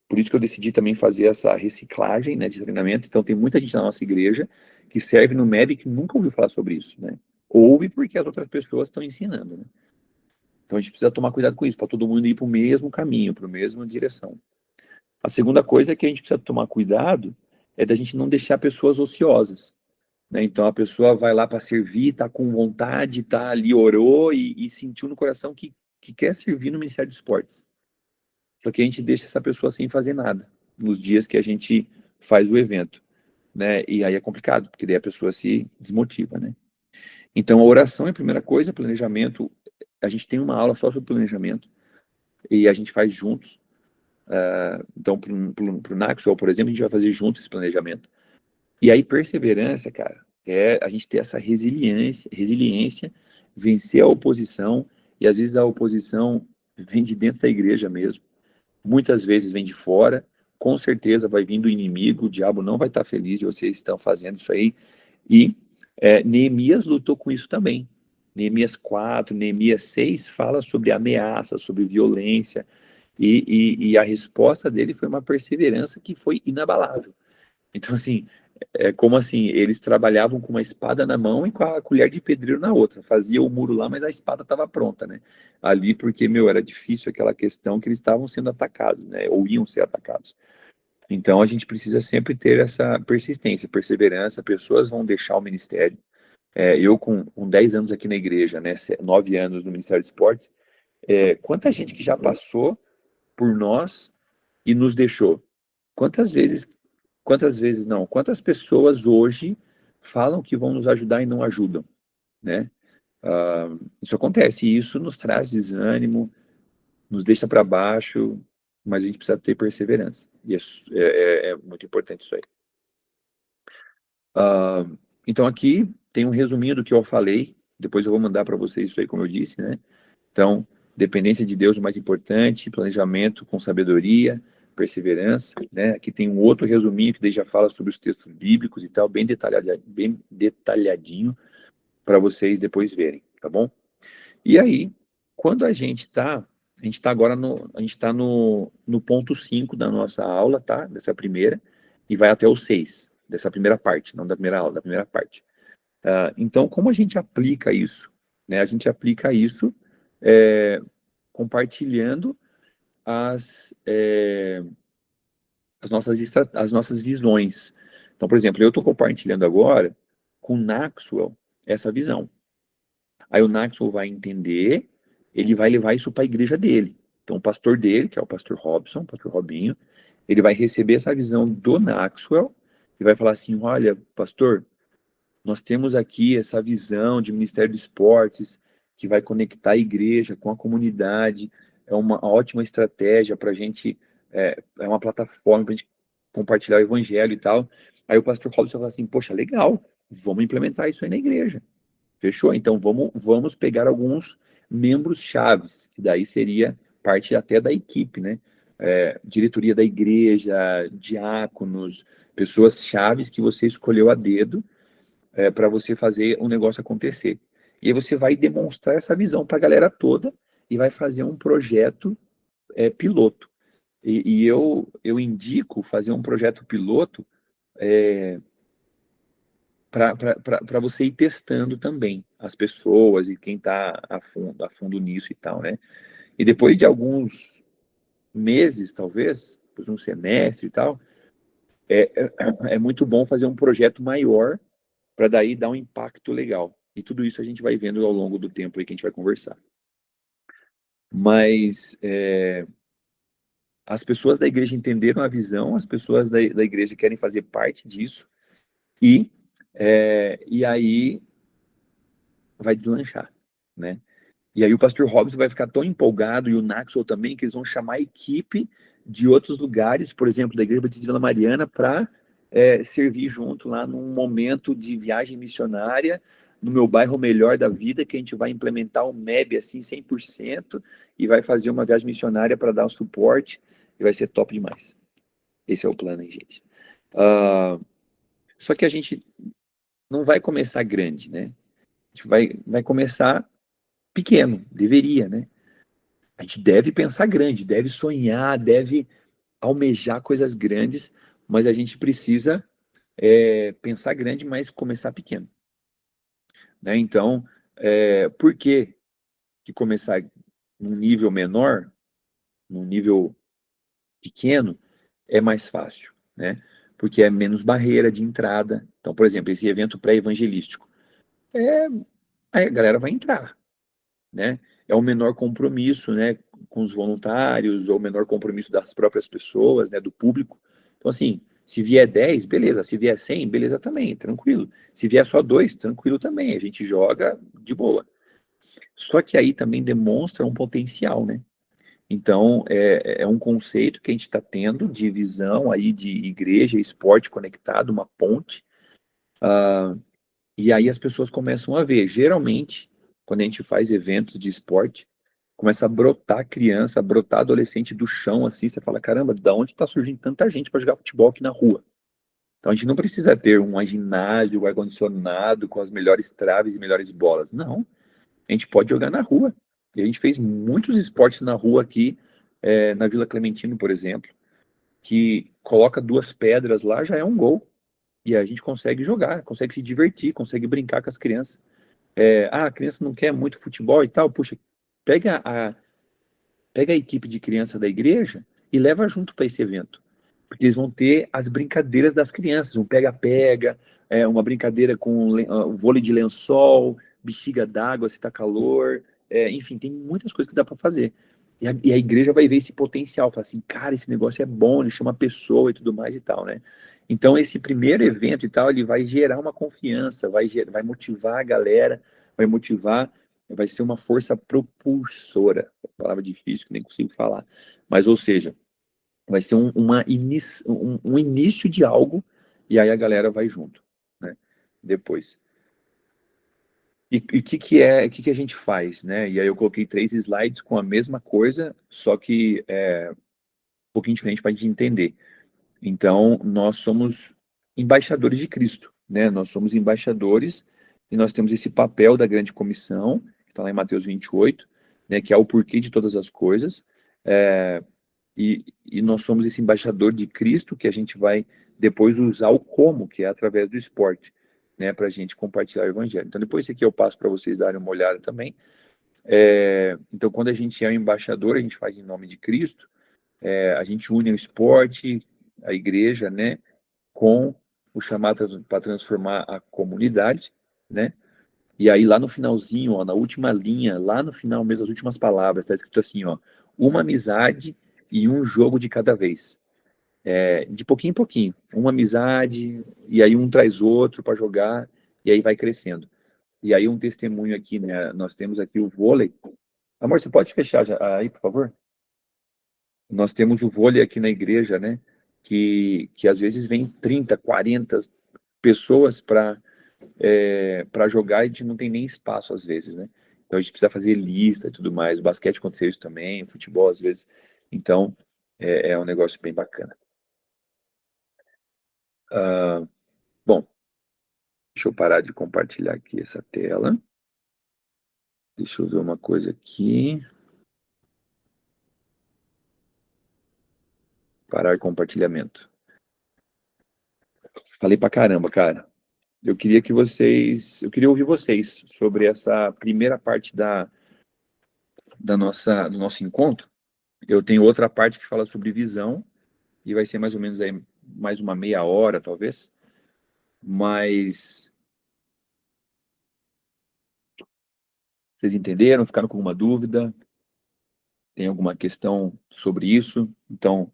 S1: Por isso que eu decidi também fazer essa reciclagem, né, de treinamento. Então, tem muita gente na nossa igreja que serve no MEB que nunca ouviu falar sobre isso, né? Ouve porque as outras pessoas estão ensinando, né? Então, a gente precisa tomar cuidado com isso, para todo mundo ir para o mesmo caminho, para a mesma direção. A segunda coisa que a gente precisa tomar cuidado é da gente não deixar pessoas ociosas. né? Então a pessoa vai lá para servir, está com vontade, está ali, orou e sentiu no coração que quer servir no Ministério dos Esportes. Só que a gente deixa essa pessoa sem fazer nada nos dias que a gente faz o evento, né? E aí é complicado, porque daí a pessoa se desmotiva, né? Então a oração é a primeira coisa, planejamento. A gente tem uma aula só sobre planejamento e a gente faz juntos. Então, para o Naxwell, por exemplo, a gente vai fazer juntos esse planejamento. E aí, perseverança, cara, é a gente ter essa resiliência, vencer a oposição, e às vezes a oposição vem de dentro da igreja mesmo. Muitas vezes vem de fora, com certeza vai vir do inimigo, o diabo não vai estar feliz de vocês estão fazendo isso aí. E Neemias lutou com isso também. Neemias 4, Neemias 6 fala sobre ameaça, sobre violência, e a resposta dele foi uma perseverança que foi inabalável. Então, assim, como assim? Eles trabalhavam com uma espada na mão e com a colher de pedreiro na outra. Fazia o muro lá, mas a espada estava pronta, né? Ali, porque, meu, era difícil aquela questão que eles estavam sendo atacados, né? Ou iam ser atacados. Então, a gente precisa sempre ter essa persistência, perseverança. Pessoas vão deixar o ministério. Eu, com 10 anos aqui na igreja, né? 9 anos no Ministério de Esportes, quanta gente que já passou por nós e nos deixou? Quantas vezes, quantas pessoas hoje falam que vão nos ajudar e não ajudam, né? Isso acontece, e isso nos traz desânimo, nos deixa para baixo, mas a gente precisa ter perseverança, e é muito importante isso aí. Então aqui tem um resuminho do que eu falei, depois eu vou mandar para vocês isso aí, como eu disse, né? Então, dependência de Deus é o mais importante, planejamento com sabedoria, perseverança, né? Aqui tem um outro resuminho que daí já fala sobre os textos bíblicos e tal, bem detalhadinho para vocês depois verem, tá bom? E aí, quando a gente está agora a gente está no ponto 5 da nossa aula, tá? Dessa primeira, e vai até o 6 dessa primeira parte, não da primeira aula, da primeira parte. Então, como a gente aplica isso? Né? A gente aplica isso é, compartilhando as, é, as nossas visões. Então, por exemplo, eu estou compartilhando agora com o Maxwell essa visão. Aí o Maxwell vai entender, ele vai levar isso para a igreja dele. Então, o pastor dele, que é o pastor Robson, o pastor Robinho, ele vai receber essa visão do Maxwell e vai falar assim: olha, pastor, nós temos aqui essa visão de Ministério de Esportes que vai conectar a igreja com a comunidade. É uma ótima estratégia para a gente, é uma plataforma para a gente compartilhar o evangelho e tal. Aí o pastor Robson fala assim: poxa, legal, vamos implementar isso aí na igreja. Fechou? Então vamos pegar alguns membros chaves, que daí seria parte até da equipe, né? Diretoria da igreja, diáconos, pessoas chaves que você escolheu a dedo para você fazer um negócio acontecer. E aí você vai demonstrar essa visão para a galera toda e vai fazer um projeto piloto. E eu indico fazer um projeto piloto para você ir testando também as pessoas e quem está a fundo nisso e tal, né? E depois de alguns meses, talvez, depois de um semestre e tal, é muito bom fazer um projeto maior para daí dar um impacto legal. E tudo isso a gente vai vendo ao longo do tempo aí que a gente vai conversar. Mas as pessoas da igreja entenderam a visão, as pessoas da igreja querem fazer parte disso, e, e aí vai deslanchar, né? E aí o pastor Robson vai ficar tão empolgado, e o Naxwell também, que eles vão chamar a equipe de outros lugares, por exemplo, da Igreja Batista de Vila Mariana, para servir junto lá num momento de viagem missionária, no meu bairro melhor da vida, que a gente vai implementar o MEB assim 100% e vai fazer uma viagem missionária para dar o suporte, e vai ser top demais. Esse é o plano, hein, gente? Só que a gente não vai começar grande, né? A gente vai começar pequeno, deveria, né? A gente deve pensar grande, deve sonhar, deve almejar coisas grandes, mas a gente precisa pensar grande, mas começar pequeno, né? Então, por que começar num nível menor, num nível pequeno, é mais fácil, né? porque é menos barreira de entrada. Então, por exemplo, esse evento pré-evangelístico, é, a galera vai entrar, né? É o menor compromisso, né, com os voluntários, ou o menor compromisso das próprias pessoas, né, do público. Então, assim, se vier 10, beleza. Se vier 100, beleza também, tranquilo. Se vier só 2, tranquilo também. A gente joga de boa. Só que aí também demonstra um potencial, né? Então, é um conceito que a gente está tendo de visão aí de igreja e esporte conectado, uma ponte, e aí as pessoas começam a ver. Geralmente, quando a gente faz eventos de esporte, começa a brotar criança, a brotar adolescente do chão, assim, você fala, caramba, da onde está surgindo tanta gente para jogar futebol aqui na rua? Então a gente não precisa ter um ginásio, um ar-condicionado com as melhores traves e melhores bolas. Não, a gente pode jogar na rua. E a gente fez muitos esportes na rua aqui, na Vila Clementino, por exemplo, que coloca 2 pedras lá, já é um gol. E a gente consegue jogar, consegue se divertir, consegue brincar com as crianças. A criança não quer muito futebol e tal, puxa, pega a, pega a equipe de criança da igreja e leva junto para esse evento. Porque eles vão ter as brincadeiras das crianças, um pega-pega, uma brincadeira com vôlei de lençol, bexiga d'água se está calor, enfim, tem muitas coisas que dá para fazer. E a igreja vai ver esse potencial, fala assim, cara, esse negócio é bom, ele chama pessoa e tudo mais e tal, né? Então, esse primeiro evento e tal, ele vai gerar uma confiança, vai motivar a galera, vai ser uma força propulsora, palavra difícil que nem consigo falar, mas, ou seja, vai ser um início de algo, e aí a galera vai junto, né? Depois. E o que a gente faz, né? E aí eu coloquei 3 slides com a mesma coisa, só que um pouquinho diferente para a gente entender. Então, nós somos embaixadores de Cristo, né? Nós somos embaixadores e nós temos esse papel da grande comissão, que está lá em Mateus 28, né? Que é o porquê de todas as coisas. E nós somos esse embaixador de Cristo que a gente vai depois usar o como, que é através do esporte, né, para a gente compartilhar o evangelho. Então, depois isso aqui eu passo para vocês darem uma olhada também. Então, quando a gente é o embaixador, a gente faz em nome de Cristo, a gente une o esporte, a igreja, né, com o chamado para transformar a comunidade, né? E aí lá no finalzinho, ó, na última linha, lá no final mesmo, as últimas palavras, está escrito assim, ó, uma amizade e um jogo de cada vez. De pouquinho em pouquinho. Uma amizade, e aí um traz outro para jogar, e aí vai crescendo. E aí um testemunho aqui, né? Nós temos aqui o vôlei. Amor, você pode fechar aí, por favor? Nós temos o vôlei aqui na igreja, né? Que às vezes vem 30, 40 pessoas para jogar e a gente não tem nem espaço às vezes, né? Então a gente precisa fazer lista e tudo mais. O basquete aconteceu isso também, o futebol às vezes. Então é um negócio bem bacana. Bom, deixa eu parar de compartilhar aqui essa tela. Deixa eu ver uma coisa aqui. Parar compartilhamento. Falei pra caramba, cara. Eu queria ouvir vocês sobre essa primeira parte do nosso encontro. Eu tenho outra parte que fala sobre visão e vai ser mais ou menos aí mais uma meia hora, talvez. Mas vocês entenderam? Ficaram com alguma dúvida? Tem alguma questão sobre isso? Então,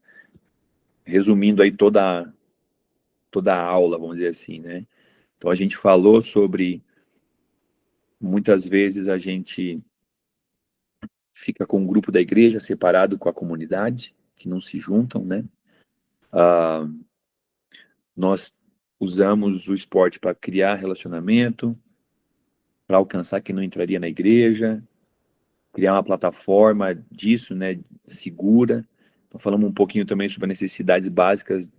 S1: resumindo aí toda a aula, vamos dizer assim, né? Então a gente falou sobre muitas vezes a gente fica com o grupo da igreja separado com a comunidade, que não se juntam, né? Nós usamos o esporte para criar relacionamento, para alcançar quem não entraria na igreja, criar uma plataforma disso, né, segura. Então, falamos um pouquinho também sobre as necessidades básicas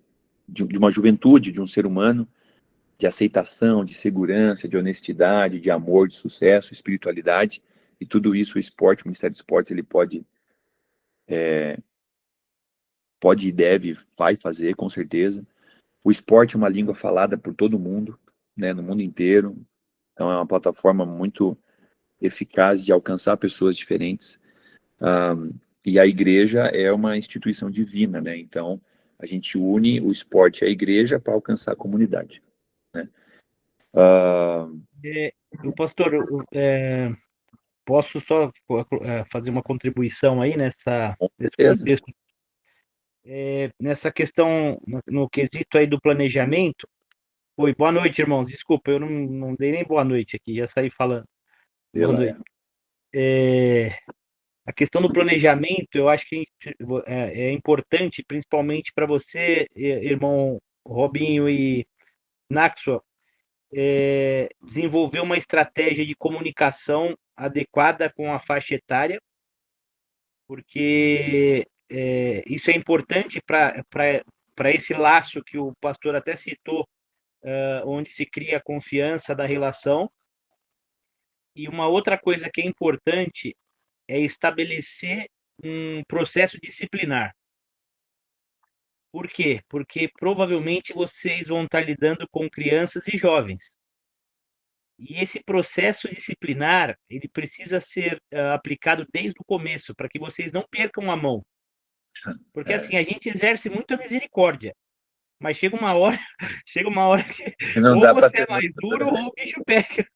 S1: de uma juventude, de um ser humano, de aceitação, de segurança, de honestidade, de amor, de sucesso, espiritualidade, e tudo isso o esporte, o Ministério de Esportes, ele pode e deve, vai fazer, com certeza. O esporte é uma língua falada por todo mundo, né, no mundo inteiro, então é uma plataforma muito eficaz de alcançar pessoas diferentes. E a igreja é uma instituição divina, né, então A gente une o esporte à igreja para alcançar a comunidade, né? Ah,
S2: O pastor, posso só fazer uma contribuição aí
S1: com
S2: nesse
S1: certeza.
S2: contexto, nessa questão, no quesito aí do planejamento. Oi, boa noite, irmãos. Desculpa, eu não dei nem boa noite aqui, já saí falando.
S1: Vê
S2: Boa
S1: lá,
S2: noite. A questão do planejamento, eu acho que é importante, principalmente para você, irmão Robinho e Naxo, desenvolver uma estratégia de comunicação adequada com a faixa etária, porque isso é importante para esse laço que o pastor até citou, onde se cria a confiança da relação. E uma outra coisa que é importante é estabelecer um processo disciplinar. Por quê? Porque provavelmente vocês vão estar lidando com crianças e jovens. E esse processo disciplinar, ele precisa ser aplicado desde o começo, para que vocês não percam a mão. Porque
S1: é,
S2: assim, a gente exerce muita misericórdia, mas chega uma hora, chega uma hora que
S1: e não
S2: ou
S1: dá para
S2: você é
S1: ter muito,
S2: mais duro ou o bicho pega.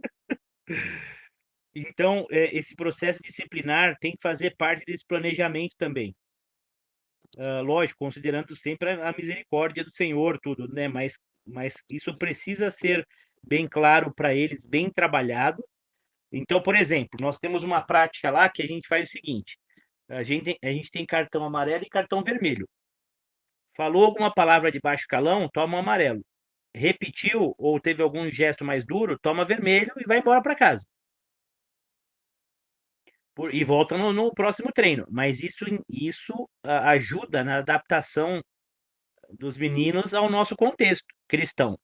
S2: Então, esse processo disciplinar tem que fazer parte desse planejamento também. Lógico, considerando sempre a misericórdia do Senhor, tudo, né? Mas isso precisa ser bem claro para eles, bem trabalhado. Então, por exemplo, nós temos uma prática lá que a gente faz o seguinte: a gente tem cartão amarelo e cartão vermelho. Falou alguma palavra de baixo calão, toma um amarelo. Repetiu ou teve algum gesto mais duro, toma vermelho e vai embora para casa. E volta no próximo treino. Mas isso ajuda na adaptação dos meninos ao nosso contexto cristão.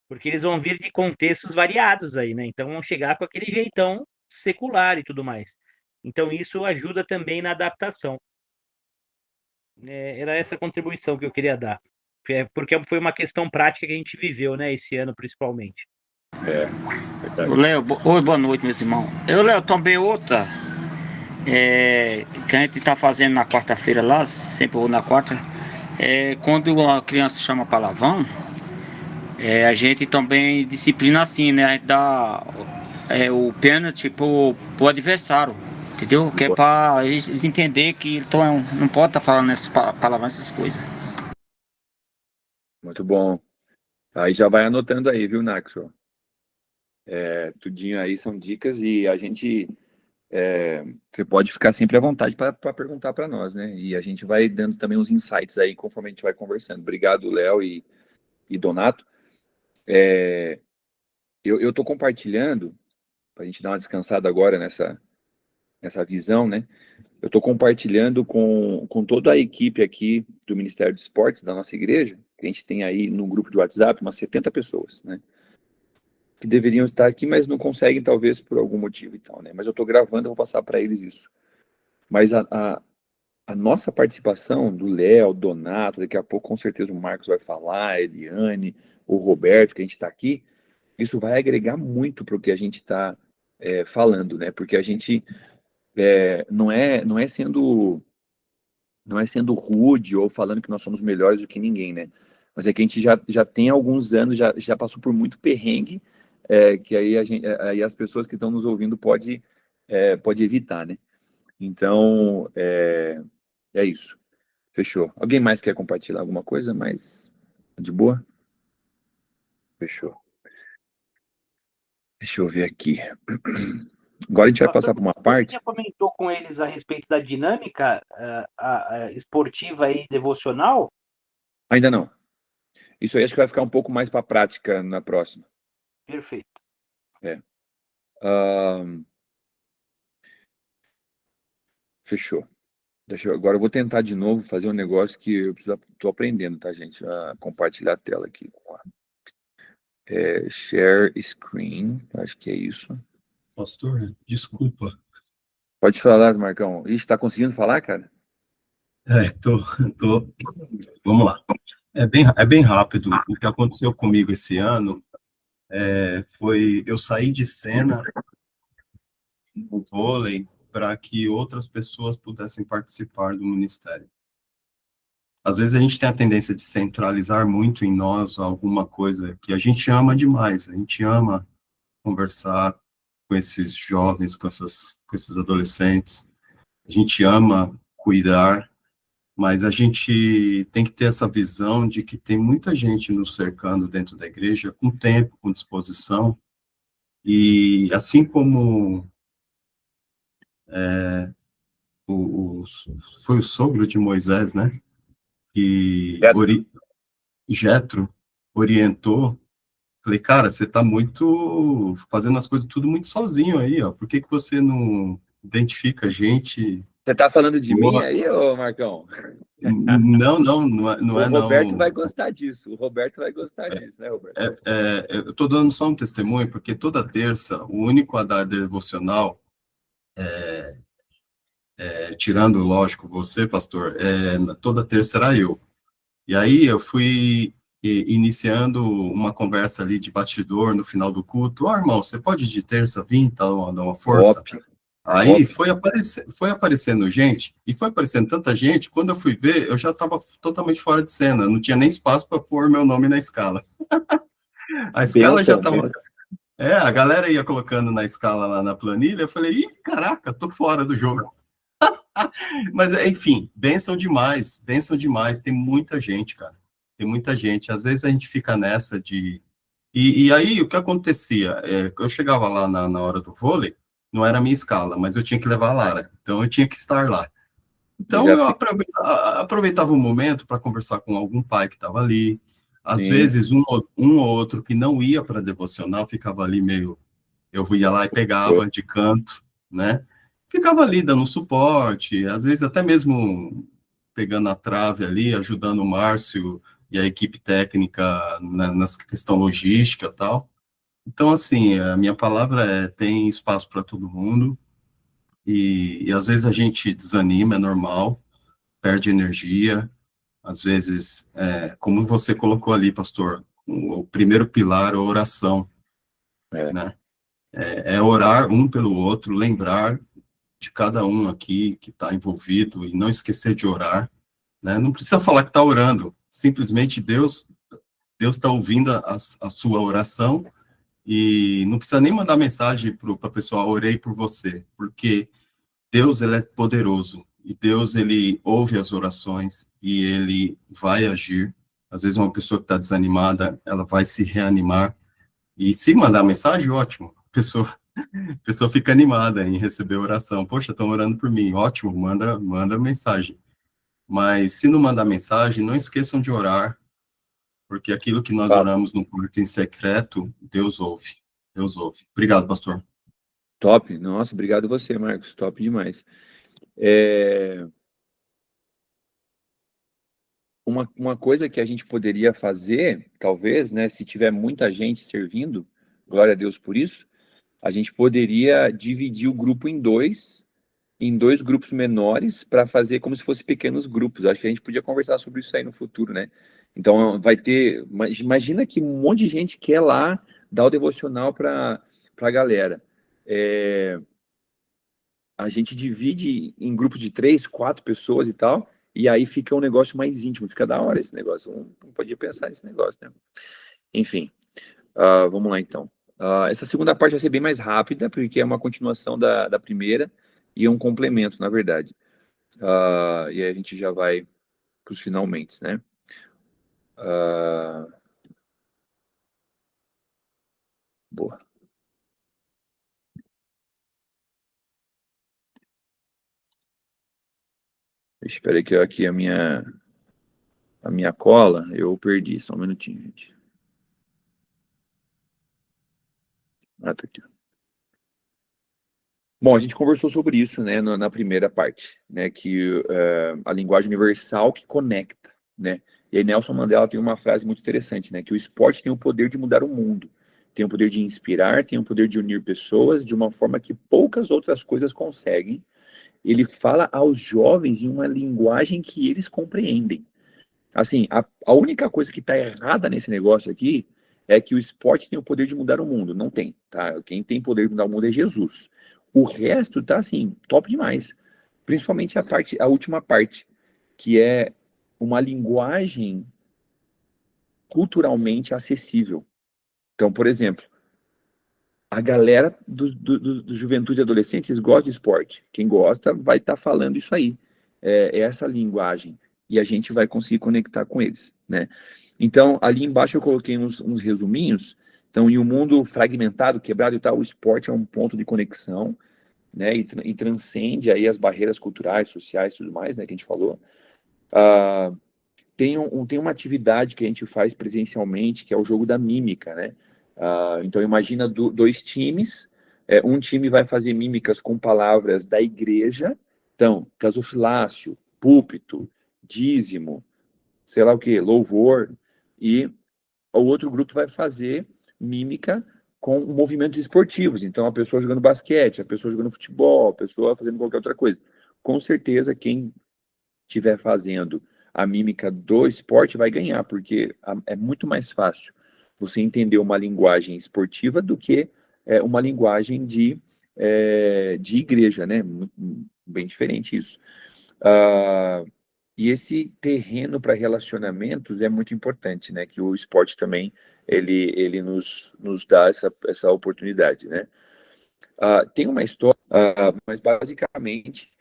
S2: Porque eles vão vir de contextos variados aí, né? Então vão chegar com aquele jeitão secular e tudo mais. Então isso ajuda também na adaptação. Era essa contribuição que eu queria dar. Porque foi uma questão prática que a gente viveu, né, esse ano principalmente.
S1: é
S3: Ô,
S1: verdade.
S3: Léo, oi, boa noite, meus irmãos. Eu, Léo, também outra que a gente tá fazendo na quarta-feira lá, sempre vou na quarta. Quando a criança chama palavrão, a gente também disciplina assim, né? A gente dá o pênalti pro adversário, entendeu? Que é pra eles entender que não pode estar falando essas palavrões, essas coisas.
S1: Muito bom. Aí já vai anotando aí, viu, Naxo? Tudinho aí são dicas e a gente. Você pode ficar sempre à vontade para perguntar para nós, né? E a gente vai dando também uns insights aí conforme a gente vai conversando. Obrigado, Léo e Donato. Eu estou compartilhando, para a gente dar uma descansada agora nessa visão, né? Eu estou compartilhando com toda a equipe aqui do Ministério dos Esportes, da nossa igreja, que a gente tem aí no grupo de WhatsApp umas 70 pessoas, né? Que deveriam estar aqui, mas não conseguem, talvez, por algum motivo e tal, né? Mas eu estou gravando, eu vou passar para eles isso. Mas a nossa participação do Léo, Donato, daqui a pouco com certeza o Marcos vai falar, a Eliane, o Roberto, que a gente está aqui, isso vai agregar muito para o que a gente está falando, né? Porque a gente não é sendo rude ou falando que nós somos melhores do que ninguém, né? Mas é que a gente já tem alguns anos, já passou por muito perrengue, que aí, aí as pessoas que estão nos ouvindo pode evitar, né? Então, é isso. Fechou. Alguém mais quer compartilhar alguma coisa mais de boa? Fechou. Deixa eu ver aqui. Agora a gente vai
S2: Pastor,
S1: passar para uma
S2: você já
S1: parte.
S2: comentou com eles a respeito da dinâmica esportiva e devocional?
S1: Ainda não. Isso aí acho que vai ficar um pouco mais para a prática na próxima.
S2: Perfeito.
S1: É. Ahn, fechou. Agora eu vou tentar de novo fazer um negócio que eu tô aprendendo, tá, gente? A compartilhar a tela aqui. Share screen, acho que é isso.
S4: Pastor, desculpa.
S1: Pode falar, Marcão. Ixi, tá conseguindo falar, cara?
S4: É, tô, tô, vamos lá. É bem rápido. O que aconteceu comigo esse ano foi eu sair de cena no vôlei para que outras pessoas pudessem participar do ministério. às vezes a gente tem a tendência de centralizar muito em nós alguma coisa que a gente ama demais, a gente ama conversar com esses jovens, com esses adolescentes, a gente ama cuidar, mas a gente tem que ter essa visão de que tem muita gente nos cercando dentro da igreja, com tempo, com disposição, e assim como foi o sogro de Moisés, né, que Jetro orientou, falei, cara, você tá fazendo as coisas tudo muito sozinho aí, ó, por que que você não identifica a gente?
S1: Você tá falando de mim aí, ô Marcão?
S4: Não é
S1: o Roberto vai gostar disso, né, Roberto?
S4: Eu tô dando só um testemunho, porque toda terça, o único a dar devocional, tirando, lógico, você, pastor, toda terça era eu. E aí eu fui iniciando uma conversa ali de bastidor no final do culto. Ó, irmão, você pode de terça vir, dar uma força? Aí foi aparecendo gente, e foi aparecendo tanta gente, quando eu fui ver, eu já estava totalmente fora de cena, não tinha nem espaço para pôr meu nome na escala. A escala já estava... a galera ia colocando na escala lá na planilha, eu falei, ih, caraca, tô fora do jogo. Mas, enfim, bênção demais, tem muita gente, cara, tem muita gente, às vezes a gente fica nessa de... E aí, o que acontecia? Eu chegava lá na hora do vôlei, não era a minha escala, mas eu tinha que levar a Lara, então eu tinha que estar lá. Então, eu aproveitava o momento para conversar com algum pai que estava ali, às vezes um ou outro que não ia para devocional, ficava ali meio... Eu ia lá e pegava de canto, né? Ficava ali dando suporte, às vezes até mesmo pegando a trave ali, ajudando o Márcio e a equipe técnica nessa questão logística e tal. Então, assim, a minha palavra tem espaço para todo mundo, e às vezes a gente desanima, é normal, perde energia, às vezes, como você colocou ali, pastor, o primeiro pilar é a oração, né? É orar um pelo outro, lembrar de cada um aqui que está envolvido e não esquecer de orar, né? Não precisa falar que está orando, simplesmente Deus está ouvindo a sua oração, e não precisa nem mandar mensagem para a pessoa, orei por você, porque Deus, ele é poderoso, e Deus, ele ouve as orações, e ele vai agir. Às vezes uma pessoa que está desanimada, ela vai se reanimar, e se mandar mensagem, ótimo, a pessoa fica animada em receber oração. Poxa, estão orando por mim, ótimo, manda mensagem. Mas se não mandar mensagem, não esqueçam de orar, porque aquilo que nós oramos no quarto em secreto, Deus ouve. Deus ouve. Obrigado, pastor.
S1: Top. Nossa, obrigado você, Marcos. Top demais. Uma coisa que a gente poderia fazer, talvez, né, se tiver muita gente servindo, glória a Deus por isso, a gente poderia dividir o grupo em dois grupos menores, para fazer como se fossem pequenos grupos. Acho que a gente podia conversar sobre isso aí no futuro, né? Então, vai ter... Imagina que um monte de gente quer lá dar o devocional para a galera. A gente divide em grupos de 3, 4 pessoas e tal, e aí fica um negócio mais íntimo, fica da hora esse negócio. Não podia pensar nesse negócio, né? Enfim, vamos lá então. Essa segunda parte vai ser bem mais rápida, porque é uma continuação da primeira, e é um complemento, na verdade. E aí a gente já vai para os finalmente, né? Boa. Espera aí que aqui a minha cola, eu perdi, só um minutinho, gente. Tá aqui. Bom, a gente conversou sobre isso, né, na primeira parte, né, que a linguagem universal que conecta, né, e aí Nelson Mandela tem uma frase muito interessante, né, que o esporte tem o poder de mudar o mundo, tem o poder de inspirar, tem o poder de unir pessoas de uma forma que poucas outras coisas conseguem. Ele fala aos jovens em uma linguagem que eles compreendem. Assim, a única coisa que está errada nesse negócio aqui é que o esporte tem o poder de mudar o mundo. Não tem, tá? Quem tem poder de mudar o mundo é Jesus. O resto tá, assim, top demais. Principalmente a última parte, que é uma linguagem culturalmente acessível. Então, por exemplo, a galera do juventude e adolescente, eles gostam de esporte. Quem gosta vai estar falando isso aí. É essa linguagem. E a gente vai conseguir conectar com eles, né? Então, ali embaixo eu coloquei uns resuminhos. Então, em um mundo fragmentado, quebrado e tal, o esporte é um ponto de conexão, né? E transcende aí as barreiras culturais, sociais e tudo mais, né? Que a gente falou. Ah, tem uma atividade que a gente faz presencialmente, que é o jogo da mímica, né? Então, imagina dois times, um time vai fazer mímicas com palavras da igreja, então, gasofilácio, púlpito, dízimo, sei lá o que, louvor, e o outro grupo vai fazer mímica com movimentos esportivos, então a pessoa jogando basquete, a pessoa jogando futebol, a pessoa fazendo qualquer outra coisa. Com certeza, quem estiver fazendo a mímica do esporte vai ganhar, porque é muito mais fácil você entender uma linguagem esportiva do que uma linguagem de igreja, né? Bem diferente isso. Uh, e esse terreno para relacionamentos é muito importante, né? Que o esporte também ele nos dá essa oportunidade, né? Tem uma história, mas basicamente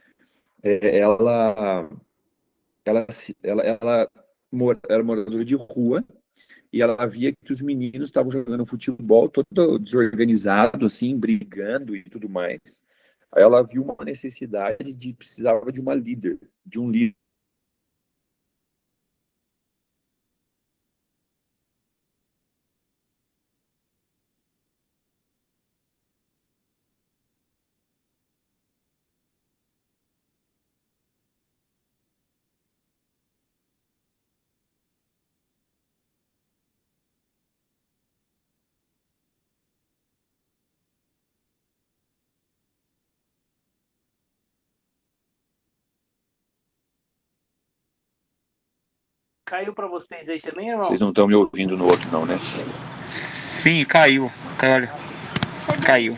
S1: ela ela era moradora de rua e ela via que os meninos estavam jogando futebol todo desorganizado, assim, brigando e tudo mais. Aí ela viu uma necessidade de precisava de uma líder, de um líder.
S2: Caiu para vocês aí também, irmão?
S1: Vocês não estão me ouvindo no outro, não, né?
S3: Sim, caiu. Olha, caiu.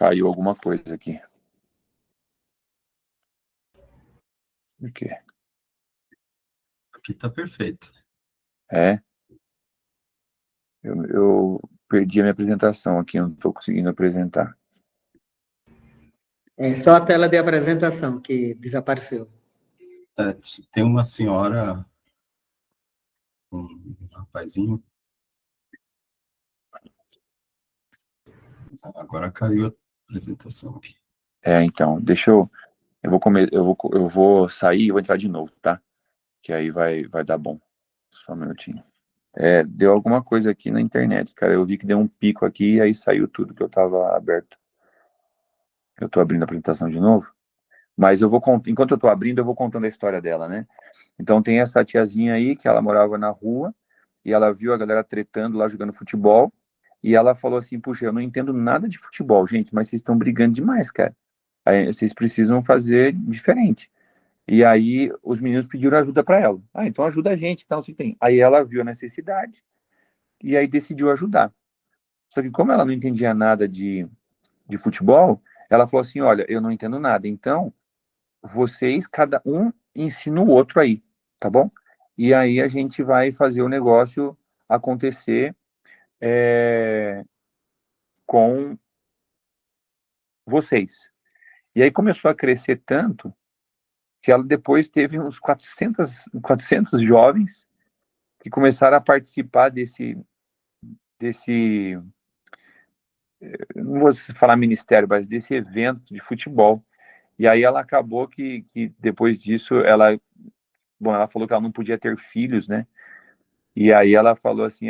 S1: Caiu alguma coisa aqui. O quê?
S4: Aqui tá perfeito.
S1: É? Eu perdi a minha apresentação aqui, eu não estou conseguindo apresentar.
S5: É só a tela de apresentação que desapareceu.
S4: Tem uma senhora, um rapazinho. Agora caiu a apresentação aqui.
S1: Então, eu vou sair e vou entrar de novo, tá? Que aí vai dar bom. Só um minutinho. Deu alguma coisa aqui na internet, cara. Eu vi que deu um pico aqui e aí saiu tudo que eu tava aberto. Eu tô abrindo a apresentação de novo. Mas enquanto eu tô abrindo, eu vou contando a história dela, né? Então tem essa tiazinha aí que ela morava na rua e ela viu a galera tretando lá jogando futebol e ela falou assim: "Puxa, eu não entendo nada de futebol, gente, mas vocês estão brigando demais, cara. Aí, vocês precisam fazer diferente." E aí os meninos pediram ajuda para ela. Então ajuda a gente, então assim tem. Aí ela viu a necessidade e aí decidiu ajudar. Só que como ela não entendia nada de futebol, ela falou assim: "Olha, eu não entendo nada, então vocês, cada um ensina o outro aí, tá bom? E aí a gente vai fazer o negócio acontecer com vocês." E aí começou a crescer tanto que ela depois teve uns 400 jovens que começaram a participar desse, não vou falar ministério, mas desse evento de futebol. E aí ela acabou que depois disso, ela falou que ela não podia ter filhos, né? E aí ela falou assim,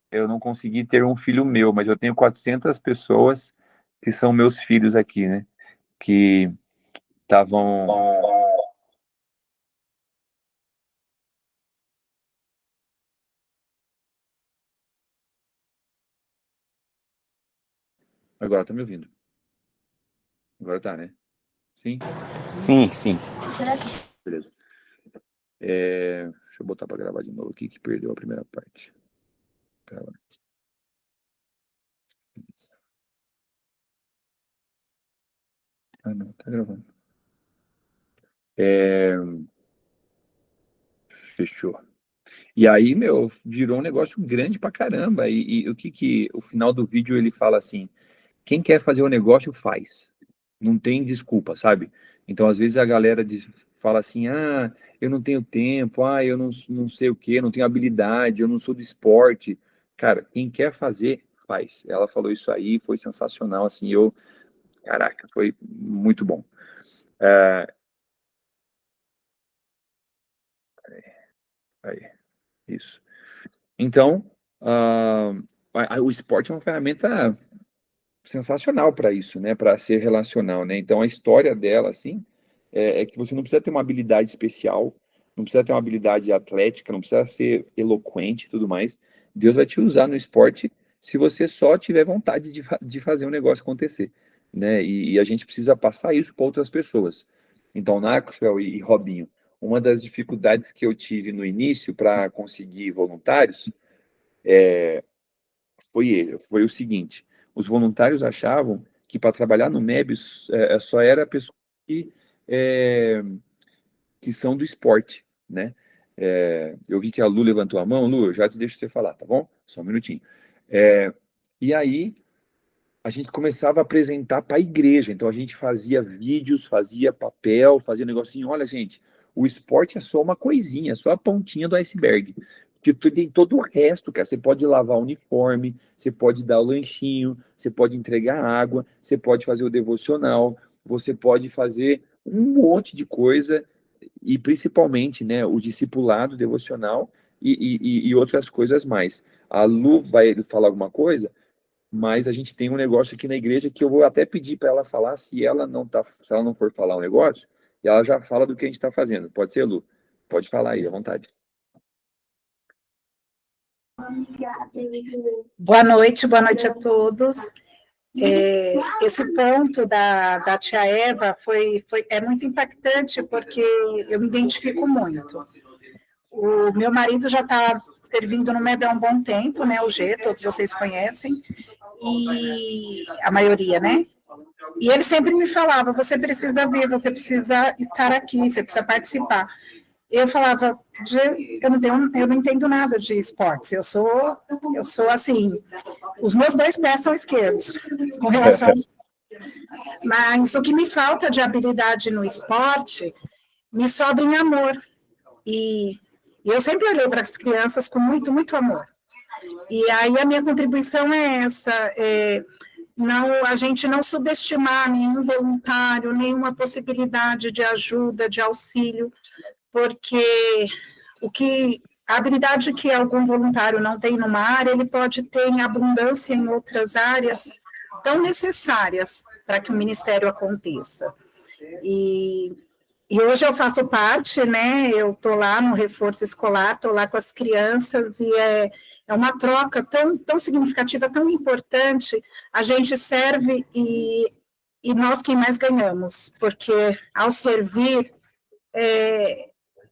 S1: eu não consegui ter um filho meu, mas eu tenho 400 pessoas que são meus filhos aqui, né? Que estavam... Agora tá me ouvindo. Agora tá, né? Sim?
S3: Sim, sim.
S1: Beleza. Deixa eu botar para gravar de novo aqui, que perdeu a primeira parte. Grava. Não, tá gravando. Fechou. E aí, meu, virou um negócio grande pra caramba. E o que o final do vídeo ele fala assim: quem quer fazer o negócio, faz. Não tem desculpa, sabe? Então, às vezes a galera fala assim: ah, eu não tenho tempo, ah, eu não sei o quê, não tenho habilidade, eu não sou do esporte. Cara, quem quer fazer, faz. Ela falou isso aí, foi sensacional, assim, caraca, foi muito bom. Aí, isso. Então, o esporte é uma ferramenta sensacional para isso, né? Para ser relacional, né? Então, a história dela, assim, é que você não precisa ter uma habilidade especial, não precisa ter uma habilidade atlética, não precisa ser eloquente e tudo mais. Deus vai te usar no esporte se você só tiver vontade de fazer um negócio acontecer, né? E a gente precisa passar isso para outras pessoas. Então, Maxwell e Robinho, uma das dificuldades que eu tive no início para conseguir voluntários foi o seguinte: os voluntários achavam que para trabalhar no MEBS só era pessoas que, é, que são do esporte, né? Eu vi que a Lu levantou a mão. Lu, eu já te deixo você falar, tá bom? Só um minutinho. E aí a gente começava a apresentar para a igreja. Então a gente fazia vídeos, fazia papel, fazia negocinho. Olha, gente, o esporte é só uma coisinha, é só a pontinha do iceberg. Porque tem todo o resto, cara. Você pode lavar o uniforme, você pode dar o lanchinho, você pode entregar água, você pode fazer o devocional, você pode fazer um monte de coisa, e principalmente, né, o discipulado devocional e outras coisas mais. A Lu vai falar alguma coisa, mas a gente tem um negócio aqui na igreja que eu vou até pedir para ela falar, se ela não for falar um negócio, e ela já fala do que a gente está fazendo. Pode ser, Lu? Pode falar aí, à vontade.
S6: Boa noite a todos. Esse ponto da tia Eva é muito impactante, porque eu me identifico muito. O meu marido já está servindo no MEB há um bom tempo, né? O G, todos vocês conhecem, e a maioria, né? E ele sempre me falava: você precisa vir, você precisa estar aqui, você precisa participar. Eu falava: eu não entendo nada de esportes, eu sou assim, os meus 2 pés são esquerdos, com relação aos esportes. Mas o que me falta de habilidade no esporte, me sobra em amor. E eu sempre olhei para as crianças com muito, muito amor. E aí a minha contribuição é essa, a gente não subestimar nenhum voluntário, nenhuma possibilidade de ajuda, de auxílio, porque a habilidade que algum voluntário não tem numa área, ele pode ter em abundância em outras áreas tão necessárias para que o ministério aconteça. E hoje eu faço parte, né? Eu estou lá no reforço escolar, estou lá com as crianças, e é uma troca tão significativa, tão importante. A gente serve e nós quem mais ganhamos, porque ao servir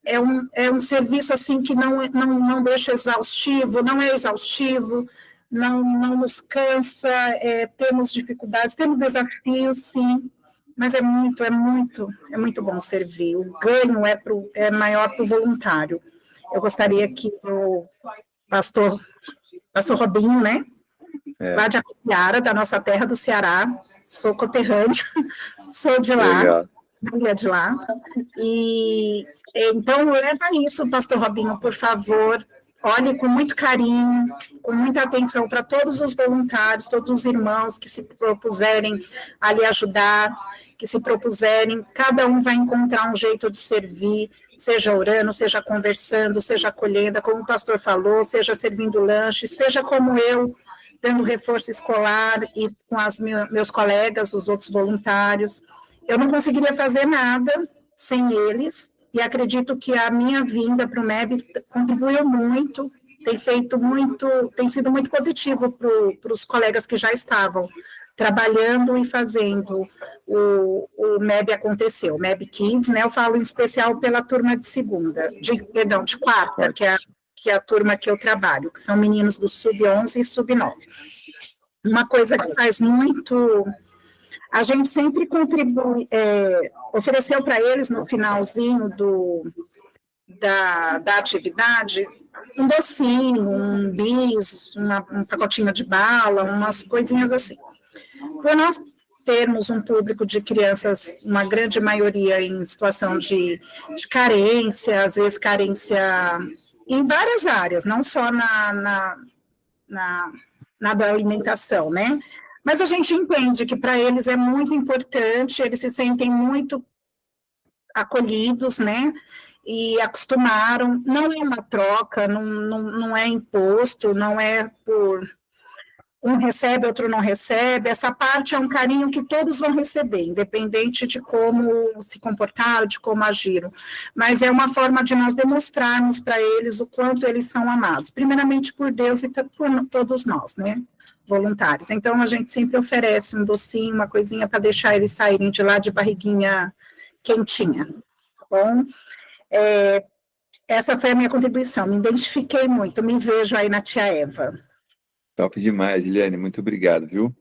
S6: é um serviço assim que não deixa exaustivo, não é exaustivo, não nos cansa, temos dificuldades, temos desafios, sim, mas é muito bom servir. O ganho é maior para o voluntário. Eu gostaria que o pastor Robinho, né? Lá de Acopiara, da nossa terra do Ceará, sou conterrânea, sou de lá. Legal. Filha de lá, e então leva isso, pastor Robinho, por favor, olhe com muito carinho, com muita atenção para todos os voluntários, todos os irmãos que se propuserem a lhe ajudar, que se propuserem, cada um vai encontrar um jeito de servir, seja orando, seja conversando, seja acolhendo, como o pastor falou, seja servindo lanche, seja como eu, dando reforço escolar e com meus colegas, os outros voluntários. Eu não conseguiria fazer nada sem eles, e acredito que a minha vinda para o MEB contribuiu muito, tem sido muito positivo para os colegas que já estavam trabalhando e fazendo o MEB acontecer, o MEB Kids, né? Eu falo em especial pela turma de quarta, que é a turma que eu trabalho, que são meninos do sub-11 e sub-9. Uma coisa que faz muito... A gente sempre contribui, ofereceu para eles no finalzinho da atividade, um docinho, um bis, um pacotinho de bala, umas coisinhas assim. Por nós termos um público de crianças, uma grande maioria em situação de carência, às vezes carência em várias áreas, não só na da alimentação, né? Mas a gente entende que para eles é muito importante, eles se sentem muito acolhidos, né? E acostumaram, não é uma troca, não é imposto, não é por um recebe, outro não recebe, essa parte é um carinho que todos vão receber, independente de como se comportaram, de como agiram, mas é uma forma de nós demonstrarmos para eles o quanto eles são amados, primeiramente por Deus e por todos nós, né, voluntários. Então, a gente sempre oferece um docinho, uma coisinha para deixar eles saírem de lá de barriguinha quentinha, tá bom? Essa foi a minha contribuição, me identifiquei muito, me vejo aí na tia Eva.
S1: Top demais, Eliane, muito obrigado, viu?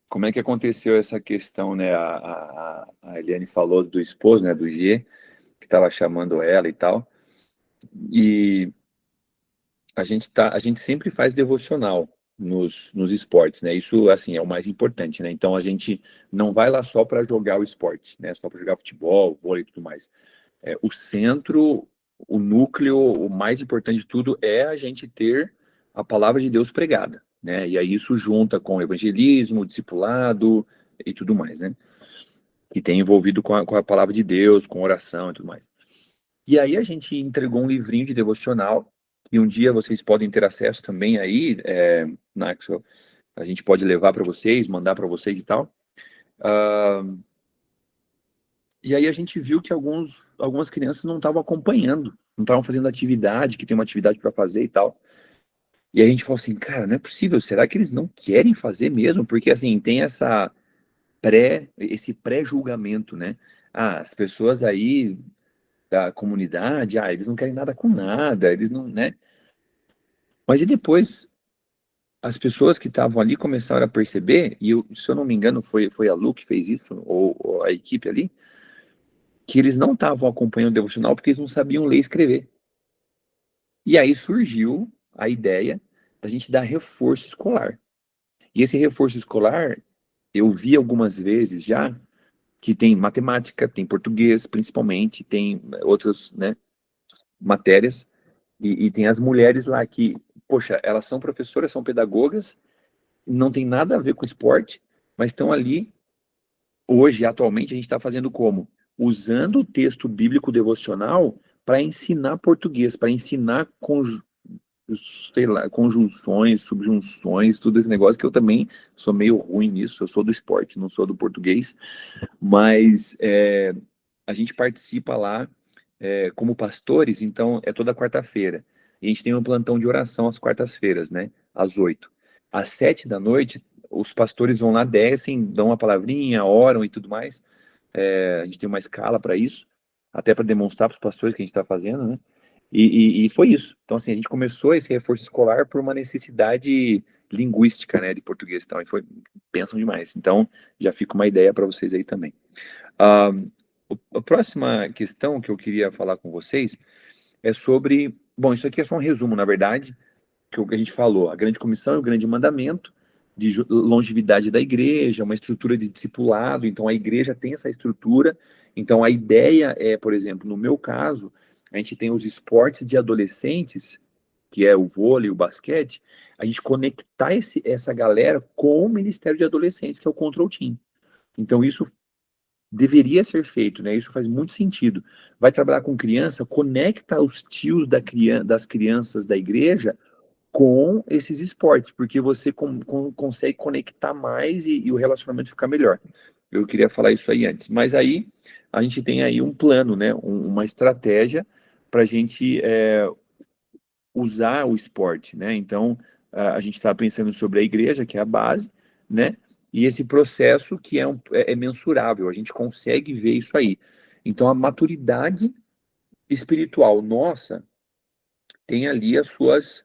S1: Como é que aconteceu essa questão, né? A Eliane falou do esposo, né, do G, que estava chamando ela e tal, e a gente sempre faz devocional nos esportes, né? Isso, assim, é o mais importante, né? Então, a gente não vai lá só para jogar o esporte, né? Só para jogar futebol, vôlei e tudo mais. O centro, o núcleo, o mais importante de tudo é a gente ter a palavra de Deus pregada, né? E aí isso junta com o evangelismo, o discipulado e tudo mais, né? Que tem envolvido com a palavra de Deus, com oração e tudo mais. E aí a gente entregou um livrinho de devocional, e um dia vocês podem ter acesso também aí, Naxo, a gente pode levar para vocês, mandar para vocês e tal. E aí a gente viu que algumas crianças não estavam acompanhando, não estavam fazendo atividade, que tem uma atividade para fazer e tal. E a gente falou assim, cara, não é possível, será que eles não querem fazer mesmo? Porque assim, tem esse pré-julgamento, né? As pessoas aí da comunidade, eles não querem nada com nada, eles não, né? Mas e depois as pessoas que estavam ali começaram a perceber, e se eu não me engano foi a Lu que fez isso, ou a equipe ali, que eles não estavam acompanhando o devocional porque eles não sabiam ler e escrever. E aí surgiu a ideia da gente dar reforço escolar. E esse reforço escolar, eu vi algumas vezes já, que tem matemática, tem português principalmente, tem outras, né, matérias, e tem as mulheres lá que, poxa, elas são professoras, são pedagogas, não tem nada a ver com esporte, mas estão ali, hoje, atualmente, a gente está fazendo como? Usando o texto bíblico devocional para ensinar português, para ensinar sei lá, conjunções, subjunções, tudo esse negócio que eu também sou meio ruim nisso, eu sou do esporte, não sou do português, mas a gente participa lá como pastores, então é toda quarta-feira. E a gente tem um plantão de oração às quartas-feiras, né? Às 8. Às 7 da noite, os pastores vão lá, descem, dão uma palavrinha, oram e tudo mais. A gente tem uma escala para isso, até para demonstrar para os pastores que a gente está fazendo, né? E foi isso. Então, assim, a gente começou esse reforço escolar por uma necessidade linguística, né, de português e tal, e pensam demais. Então, já fica uma ideia para vocês aí também. A próxima questão que eu queria falar com vocês é sobre... Bom, isso aqui é só um resumo, na verdade, que a gente falou. A grande comissão e o grande mandamento de longevidade da igreja, uma estrutura de discipulado. Então, a igreja tem essa estrutura. Então, a ideia é, por exemplo, no meu caso, a gente tem os esportes de adolescentes, que é o vôlei, o basquete, a gente conectar essa galera com o Ministério de Adolescentes, que é o Control Team. Então, isso deveria ser feito, né? Isso faz muito sentido. Vai trabalhar com criança, conecta os tios das crianças da igreja com esses esportes, porque você consegue conectar mais e o relacionamento fica melhor. Eu queria falar isso aí antes. Mas aí, a gente tem aí um plano, né? Uma estratégia para a gente usar o esporte, né? Então, a gente está pensando sobre a igreja, que é a base, né? E esse processo que é mensurável, a gente consegue ver isso aí. Então, a maturidade espiritual nossa tem ali as suas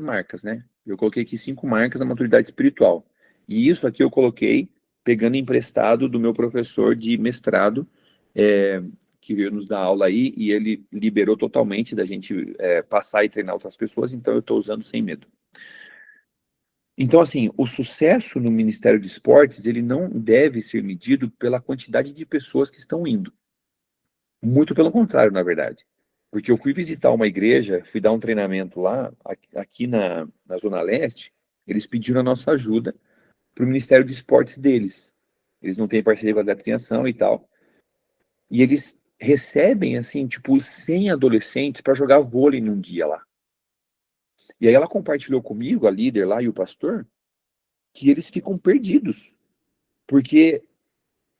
S1: marcas, né? Eu coloquei aqui 5 marcas da maturidade espiritual. E isso aqui eu coloquei pegando emprestado do meu professor de mestrado, que veio nos dar aula aí, e ele liberou totalmente da gente passar e treinar outras pessoas, então eu estou usando sem medo. Então, assim, o sucesso no Ministério de Esportes, ele não deve ser medido pela quantidade de pessoas que estão indo. Muito pelo contrário, na verdade. Porque eu fui visitar uma igreja, fui dar um treinamento lá, aqui na Zona Leste, eles pediram a nossa ajuda para o Ministério de Esportes deles. Eles não têm parceria com a Atletas em Ação e tal. E eles recebem, assim, tipo, 100 adolescentes para jogar vôlei num dia lá. E aí ela compartilhou comigo, a líder lá e o pastor, que eles ficam perdidos. Porque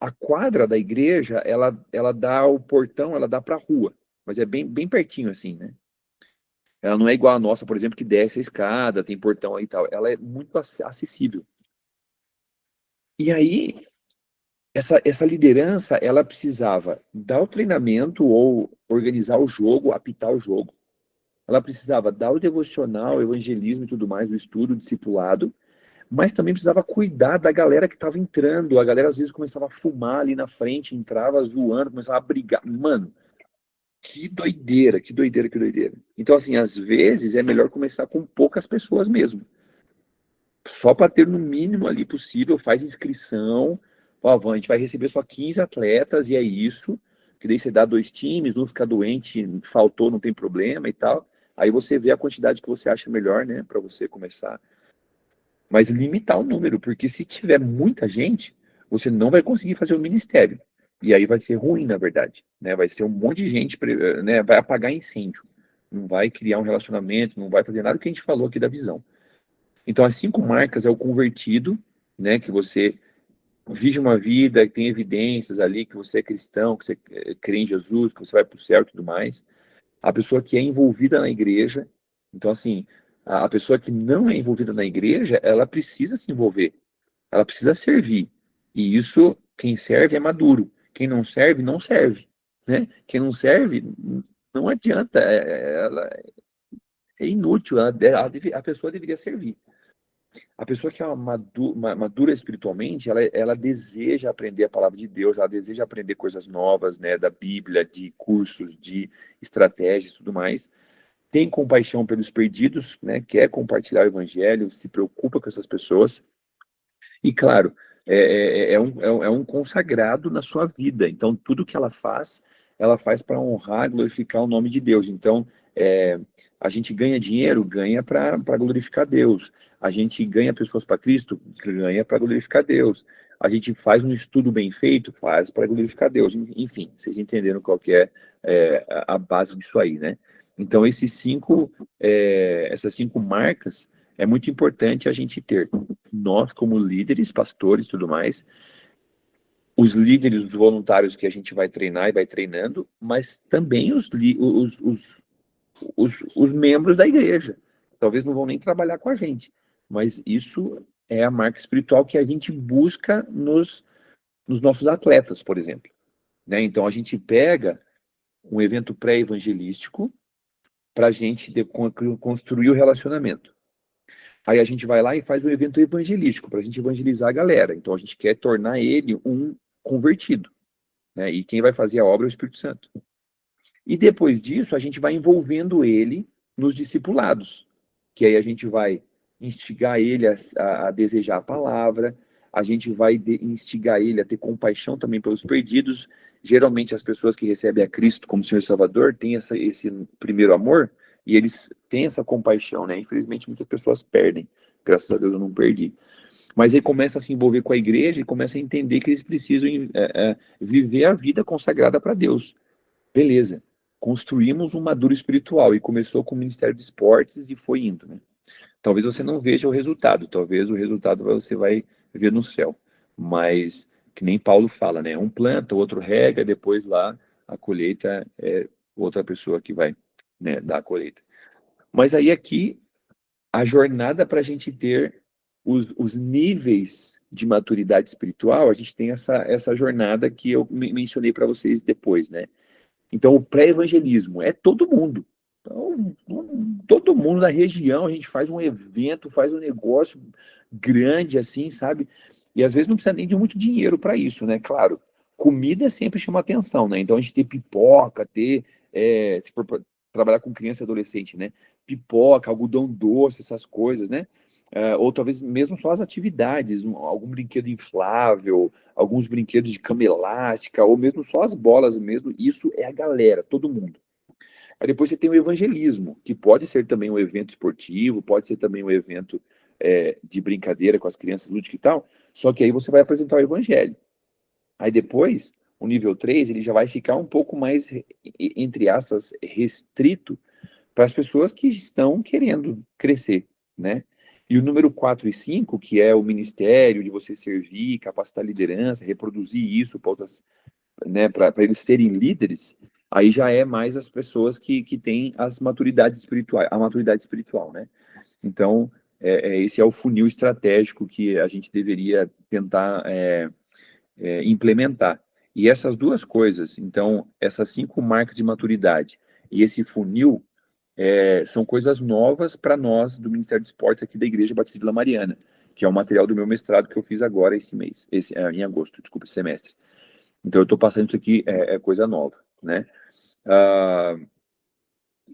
S1: a quadra da igreja, ela dá o portão, ela dá para a rua. Mas é bem pertinho, assim, né? Ela não é igual a nossa, por exemplo, que desce a escada, tem portão aí e tal. Ela é muito acessível. E aí, essa liderança, ela precisava dar o treinamento ou organizar o jogo, apitar o jogo. Ela precisava dar o devocional, o evangelismo e tudo mais, o estudo, o discipulado, mas também precisava cuidar da galera que estava entrando. A galera às vezes começava a fumar ali na frente, entrava zoando, começava a brigar. Mano, que doideira, que doideira, que doideira. Então, assim, às vezes é melhor começar com poucas pessoas mesmo. Só para ter no mínimo ali possível, faz inscrição. Ó, a gente vai receber só 15 atletas e é isso. Que daí você dá 2 times, um fica doente, faltou, não tem problema e tal. Aí você vê a quantidade que você acha melhor, né, para você começar. Mas limitar o número, porque se tiver muita gente, você não vai conseguir fazer o ministério. E aí vai ser ruim, na verdade, né? Vai ser um monte de gente, né? Vai apagar incêndio. Não vai criar um relacionamento, não vai fazer nada que a gente falou aqui da visão. Então, as 5 marcas é o convertido, né? Que você vive uma vida, que tem evidências ali, que você é cristão, que você crê em Jesus, que você vai para o céu e tudo mais. A pessoa que é envolvida na igreja. Então, assim, a pessoa que não é envolvida na igreja, ela precisa se envolver. Ela precisa servir. E isso, quem serve é maduro. Quem não serve, não serve. Né? Quem não serve, não adianta. É inútil. A pessoa deveria servir. A pessoa que é madura espiritualmente, ela deseja aprender a palavra de Deus, ela deseja aprender coisas novas, né, da Bíblia, de cursos, de estratégias e tudo mais. Tem compaixão pelos perdidos, né, quer compartilhar o evangelho, se preocupa com essas pessoas. E, claro, é um consagrado na sua vida. Então, tudo que ela faz para honrar, glorificar o nome de Deus. Então, a gente ganha dinheiro, ganha para glorificar Deus. A gente ganha pessoas para Cristo, ganha para glorificar Deus. A gente faz um estudo bem feito, faz para glorificar Deus. Enfim, vocês entenderam qual que é a base disso aí, né? Então, essas 5 marcas é muito importante a gente ter. Nós, como líderes, pastores e tudo mais, os líderes, os voluntários que a gente vai treinar e vai treinando, mas também os membros da igreja. Talvez não vão nem trabalhar com a gente, mas isso é a marca espiritual que a gente busca nos nossos atletas, por exemplo. Né? Então, a gente pega um evento pré-evangelístico para a gente construir o relacionamento. Aí a gente vai lá e faz um evento evangelístico para a gente evangelizar a galera. Então, a gente quer tornar ele um convertido. Né? E quem vai fazer a obra é o Espírito Santo. E depois disso, a gente vai envolvendo ele nos discipulados, que aí a gente vai instigar ele a desejar a palavra, a gente vai instigar ele a ter compaixão também pelos perdidos. Geralmente, as pessoas que recebem a Cristo como Senhor e Salvador têm esse primeiro amor, e eles têm essa compaixão, né? Infelizmente, muitas pessoas perdem. Graças a Deus, eu não perdi. Mas aí começa a se envolver com a igreja e começa a entender que eles precisam viver a vida consagrada para Deus. Beleza. Construímos um maduro espiritual e começou com o Ministério de Esportes e foi indo, né? Talvez você não veja o resultado, talvez o resultado você vai ver no céu. Mas, que nem Paulo fala, né? Um planta, o outro rega, depois lá a colheita é outra pessoa que vai, né, dar a colheita. Mas aí aqui, a jornada para a gente ter os níveis de maturidade espiritual, a gente tem essa jornada que eu mencionei para vocês depois, né? Então, o pré-evangelismo é todo mundo. Então, todo mundo da região, a gente faz um evento, faz um negócio grande assim, sabe? E às vezes não precisa nem de muito dinheiro para isso, né? Claro, Comida sempre chama atenção, né? Então a gente ter pipoca, se for trabalhar com criança e adolescente, né? Pipoca, algodão doce, essas coisas, né? Ou talvez mesmo só as atividades, algum brinquedo inflável, alguns brinquedos de cama elástica, ou mesmo só as bolas mesmo, isso é a galera, todo mundo. Aí depois você tem o evangelismo, que pode ser também um evento esportivo, pode ser também um evento de brincadeira com as crianças, lúdico e tal, só que aí você vai apresentar o evangelho. Aí depois, o nível 3 ele já vai ficar um pouco mais, entre aspas, restrito para as pessoas que estão querendo crescer, né? E o número 4 e 5 que é o ministério de você servir, capacitar a liderança, reproduzir isso para outras, né, para eles serem líderes, aí já é mais as pessoas que têm as maturidades espirituais, a maturidade espiritual, né? Então, esse é o funil estratégico que a gente deveria tentar implementar. E essas duas coisas, então, essas 5 marcas de maturidade e esse funil, são coisas novas para nós do Ministério de Esportes aqui da Igreja Batista Vila Mariana, que é o material do meu mestrado que eu fiz agora esse mês, em agosto, desculpa, esse semestre. Então, eu estou passando isso aqui, coisa nova, né? Ah,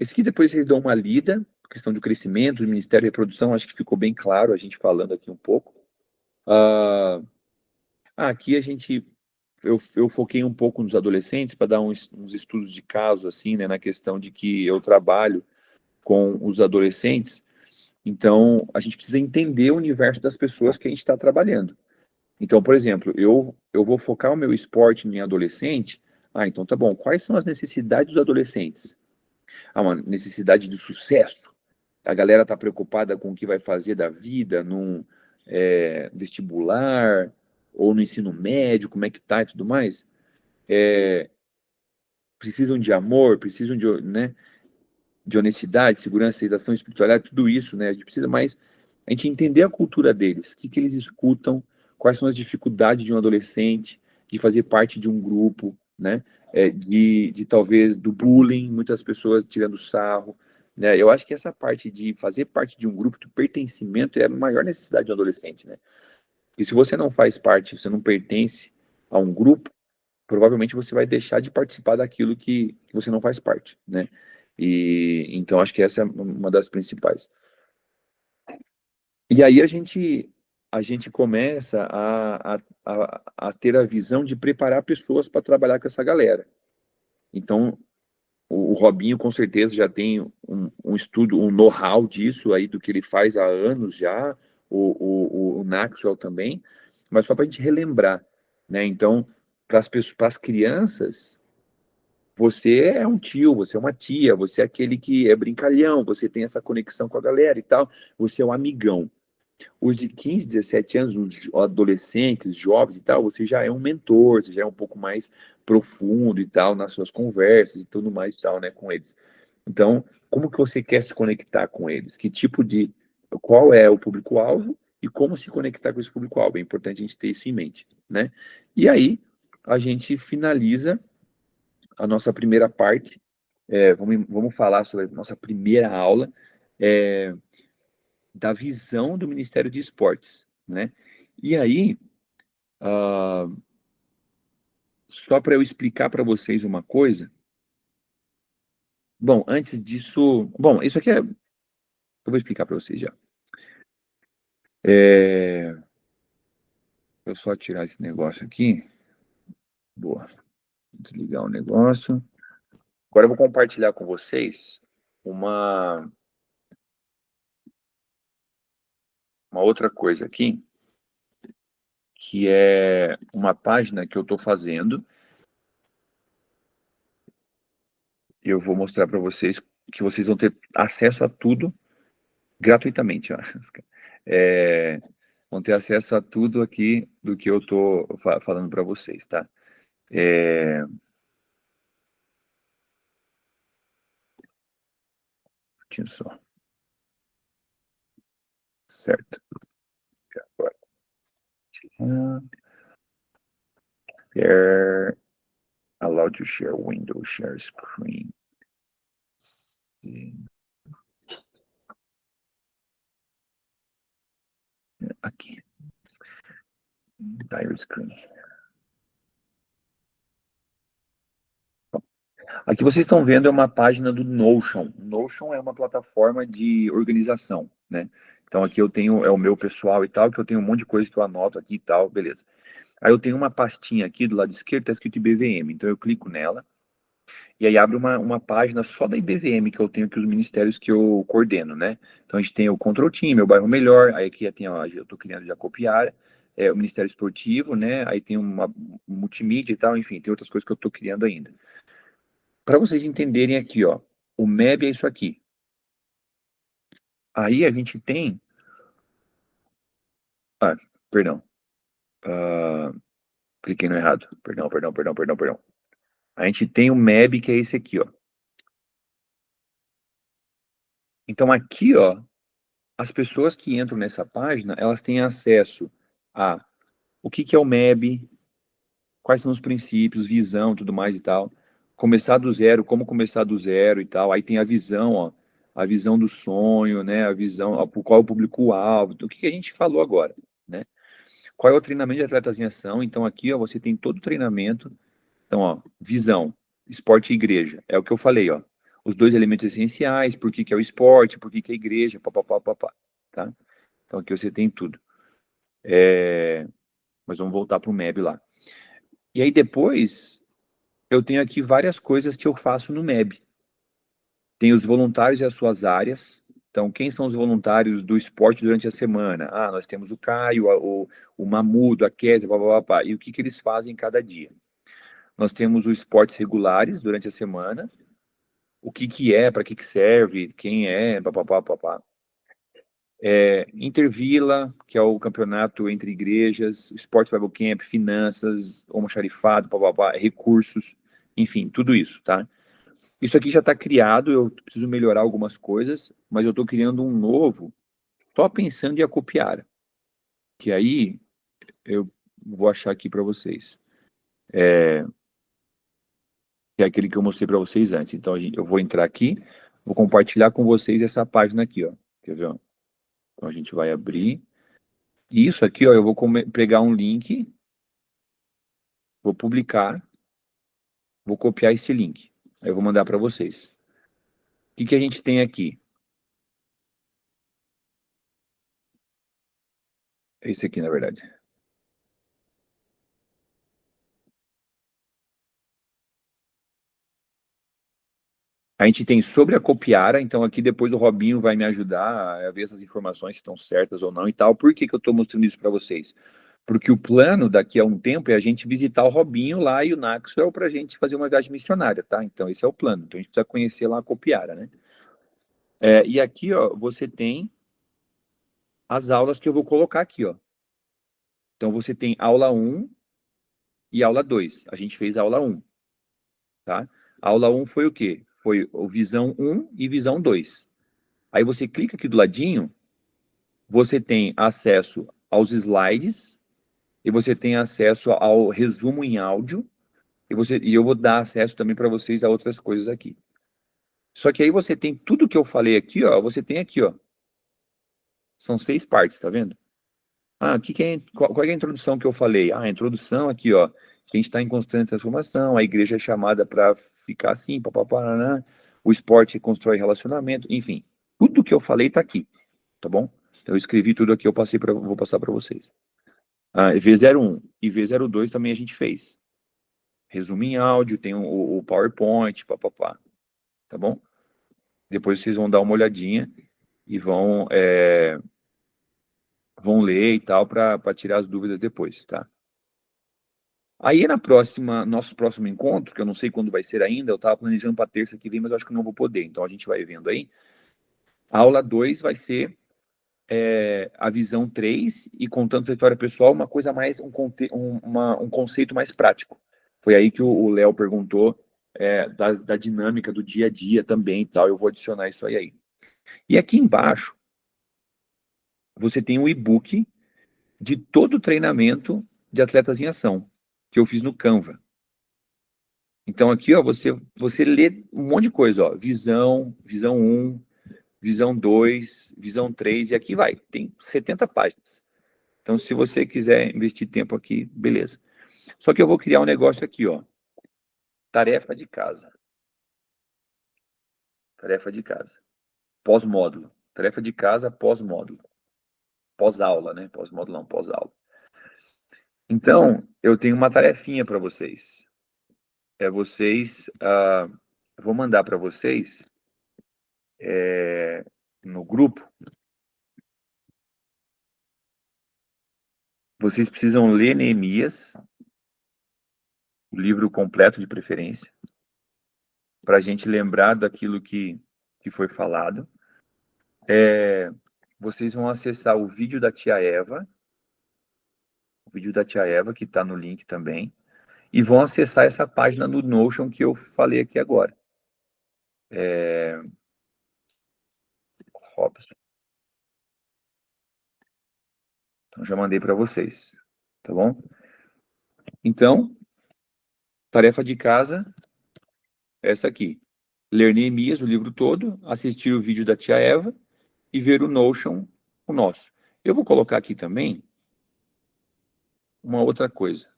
S1: esse aqui depois vocês dão uma lida, questão de crescimento, do Ministério de Reprodução, acho que ficou bem claro a gente falando aqui um pouco. Aqui eu foquei um pouco nos adolescentes para dar uns estudos de caso, assim, né, na questão de que eu trabalho com os adolescentes, então a gente precisa entender o universo das pessoas que a gente está trabalhando. Então, por exemplo, eu vou focar o meu esporte em adolescente, então tá bom, quais são as necessidades dos adolescentes? Uma necessidade de sucesso, a galera tá preocupada com o que vai fazer da vida num vestibular ou no ensino médio, como é que tá e tudo mais. Precisam de amor, precisam de, né, de honestidade, segurança, aceitação, espiritualidade, tudo isso, né? A gente precisa mais a gente entender a cultura deles, o que eles escutam, quais são as dificuldades de um adolescente, de fazer parte de um grupo, né? De talvez do bullying, muitas pessoas tirando sarro, né? Eu acho que essa parte de fazer parte de um grupo, do pertencimento, é a maior necessidade de um adolescente, né? E se você não faz parte, você não pertence a um grupo, provavelmente você vai deixar de participar daquilo que você não faz parte, né? E então acho que essa é uma das principais. E aí a gente começa a ter a visão de preparar pessoas para trabalhar com essa galera. Então, o Robinho com certeza já tem um estudo, um know-how disso aí, do que ele faz há anos já, o Maxwell também, mas só para a gente relembrar, né? Então, para as crianças, você é um tio, você é uma tia, você é aquele que é brincalhão, você tem essa conexão com a galera e tal, você é um amigão. Os de 15, 17 anos, os adolescentes, jovens e tal, você já é um mentor, você já é um pouco mais profundo e tal nas suas conversas e tudo mais e tal, né, com eles. Então, como que você quer se conectar com eles? Qual é o público-alvo e como se conectar com esse público-alvo? É importante a gente ter isso em mente, né? E aí, a gente finaliza a nossa primeira parte, vamos falar sobre a nossa primeira aula, é, da visão do Ministério de Esportes, né? E aí, só para eu explicar para vocês uma coisa. Bom, antes disso, bom, isso aqui eu vou explicar para vocês já. Eu só tirar esse negócio aqui. Boa. Desligar o negócio. Agora eu vou compartilhar com vocês uma outra coisa aqui, que é uma página que eu estou fazendo. Eu vou mostrar para vocês que vocês vão ter acesso a tudo gratuitamente. Ó. Vão ter acesso a tudo aqui do que eu estou falando para vocês, tá? Tinha só. Certo. Agora. Share. Allow to share window, share screen. Aqui. Entire screen. Aqui vocês estão vendo é uma página do Notion. Notion é uma plataforma de organização, né? Então aqui eu tenho, é o meu pessoal e tal, que eu tenho um monte de coisa que eu anoto aqui e tal, beleza. Aí eu tenho uma pastinha aqui do lado esquerdo, tá escrito IBVM, então eu clico nela, e aí abre uma página só da IBVM, que eu tenho aqui os ministérios que eu coordeno, né? Então a gente tem o Control Team, meu bairro melhor, aí aqui tem, ó, eu tô criando já Copiara, o Ministério Esportivo, né? Aí tem uma multimídia e tal, enfim, tem outras coisas que eu tô criando ainda. Para vocês entenderem aqui, ó, o MEB é isso aqui. Aí a gente tem, perdão, cliquei no errado, perdão. A gente tem o MEB, que é esse aqui, ó. Então aqui, ó, as pessoas que entram nessa página, elas têm acesso a o que é o MEB, quais são os princípios, visão, tudo mais e tal. Começar do zero, como começar do zero e tal. Aí tem a visão, ó, a visão do sonho, né? A visão, ó, qual é o público-alvo, o que a gente falou agora, né? Qual é o treinamento de atletas em ação? Então aqui, ó, você tem todo o treinamento. Então, ó, visão, esporte e igreja. É o que eu falei, ó. Os dois elementos essenciais, por que é o esporte, por que é a igreja, papapá, tá? Então aqui você tem tudo. Mas vamos voltar para o MEB lá. E aí depois, eu tenho aqui várias coisas que eu faço no MEB. Tem os voluntários e as suas áreas. Então, quem são os voluntários do esporte durante a semana? Ah, nós temos o Caio, o Mamudo, a Kézia, papapá. E o que eles fazem cada dia? Nós temos os esportes regulares durante a semana. O que é, para que serve, quem é, papapá. Intervila, que é o campeonato entre igrejas, Sport Bible Camp, finanças, almoxarifado, papapá, recursos, enfim, tudo isso, tá? Isso aqui já está criado, eu preciso melhorar algumas coisas, mas eu estou criando um novo, só pensando em Acopiara, que aí eu vou achar aqui para vocês. Que é aquele que eu mostrei para vocês antes. Então, eu vou entrar aqui, vou compartilhar com vocês essa página aqui, ó. Quer ver, ó? Então, a gente vai abrir. E isso aqui, ó, eu vou pegar um link, vou publicar, vou copiar esse link. Aí eu vou mandar para vocês. O que a gente tem aqui? É esse aqui, na verdade. A gente tem sobre a Copiara, então aqui depois o Robinho vai me ajudar a ver essas informações se estão certas ou não e tal. Por que eu estou mostrando isso para vocês? Porque o plano daqui a um tempo é a gente visitar o Robinho lá e o Maxwell para a gente fazer uma viagem missionária, tá? Então esse é o plano. Então a gente precisa conhecer lá a Copiara, né? E aqui, ó, você tem as aulas que eu vou colocar aqui, ó. Então você tem aula 1 e aula 2. A gente fez a aula 1, tá? A aula 1 foi o quê? Foi o Visão 1 e Visão 2. Aí você clica aqui do ladinho, você tem acesso aos slides e você tem acesso ao resumo em áudio e eu vou dar acesso também para vocês a outras coisas aqui. Só que aí você tem tudo que eu falei aqui, ó, você tem aqui, ó. São 6 partes, tá vendo? Ah, qual é a introdução que eu falei? Ah, a introdução aqui, ó. A gente está em constante transformação, a igreja é chamada para ficar assim, papapá, o esporte constrói relacionamento, enfim. Tudo que eu falei está aqui, tá bom? Então eu escrevi tudo aqui, vou passar para vocês. V01 e V02 também a gente fez. Resumo em áudio, tem o PowerPoint, papapá, tá bom? Depois vocês vão dar uma olhadinha e vão ler e tal para tirar as dúvidas depois, tá? Aí nosso próximo encontro, que eu não sei quando vai ser ainda, eu estava planejando para terça que vem, mas eu acho que não vou poder, então a gente vai vendo aí. A aula 2 vai ser a visão 3 e contando sua história pessoal, uma coisa mais, um conceito mais prático. Foi aí que o Léo perguntou da dinâmica do dia a dia também e tal, eu vou adicionar isso aí. E aqui embaixo, você tem um e-book de todo o treinamento de atletas em ação, que eu fiz no Canva. Então aqui, ó, você lê um monte de coisa, ó, visão 1, visão 2, visão 3, e aqui vai, tem 70 páginas. Então, se você quiser investir tempo aqui, beleza. Só que eu vou criar um negócio aqui, ó, tarefa de casa. Tarefa de casa. Pós-módulo. Tarefa de casa, pós-módulo. Pós-aula, né? Pós-módulo não, pós-aula. Então, eu tenho uma tarefinha para vocês. Eu vou mandar para vocês no grupo. Vocês precisam ler Neemias, o livro completo de preferência, para a gente lembrar daquilo que foi falado. Vocês vão acessar o vídeo da tia Eva, que está no link também, e vão acessar essa página no Notion que eu falei aqui agora. Robson. Então, já mandei para vocês, tá bom? Então, tarefa de casa, essa aqui. Ler Neemias, o livro todo, assistir o vídeo da tia Eva e ver o Notion, o nosso. Eu vou colocar aqui também uma outra coisa.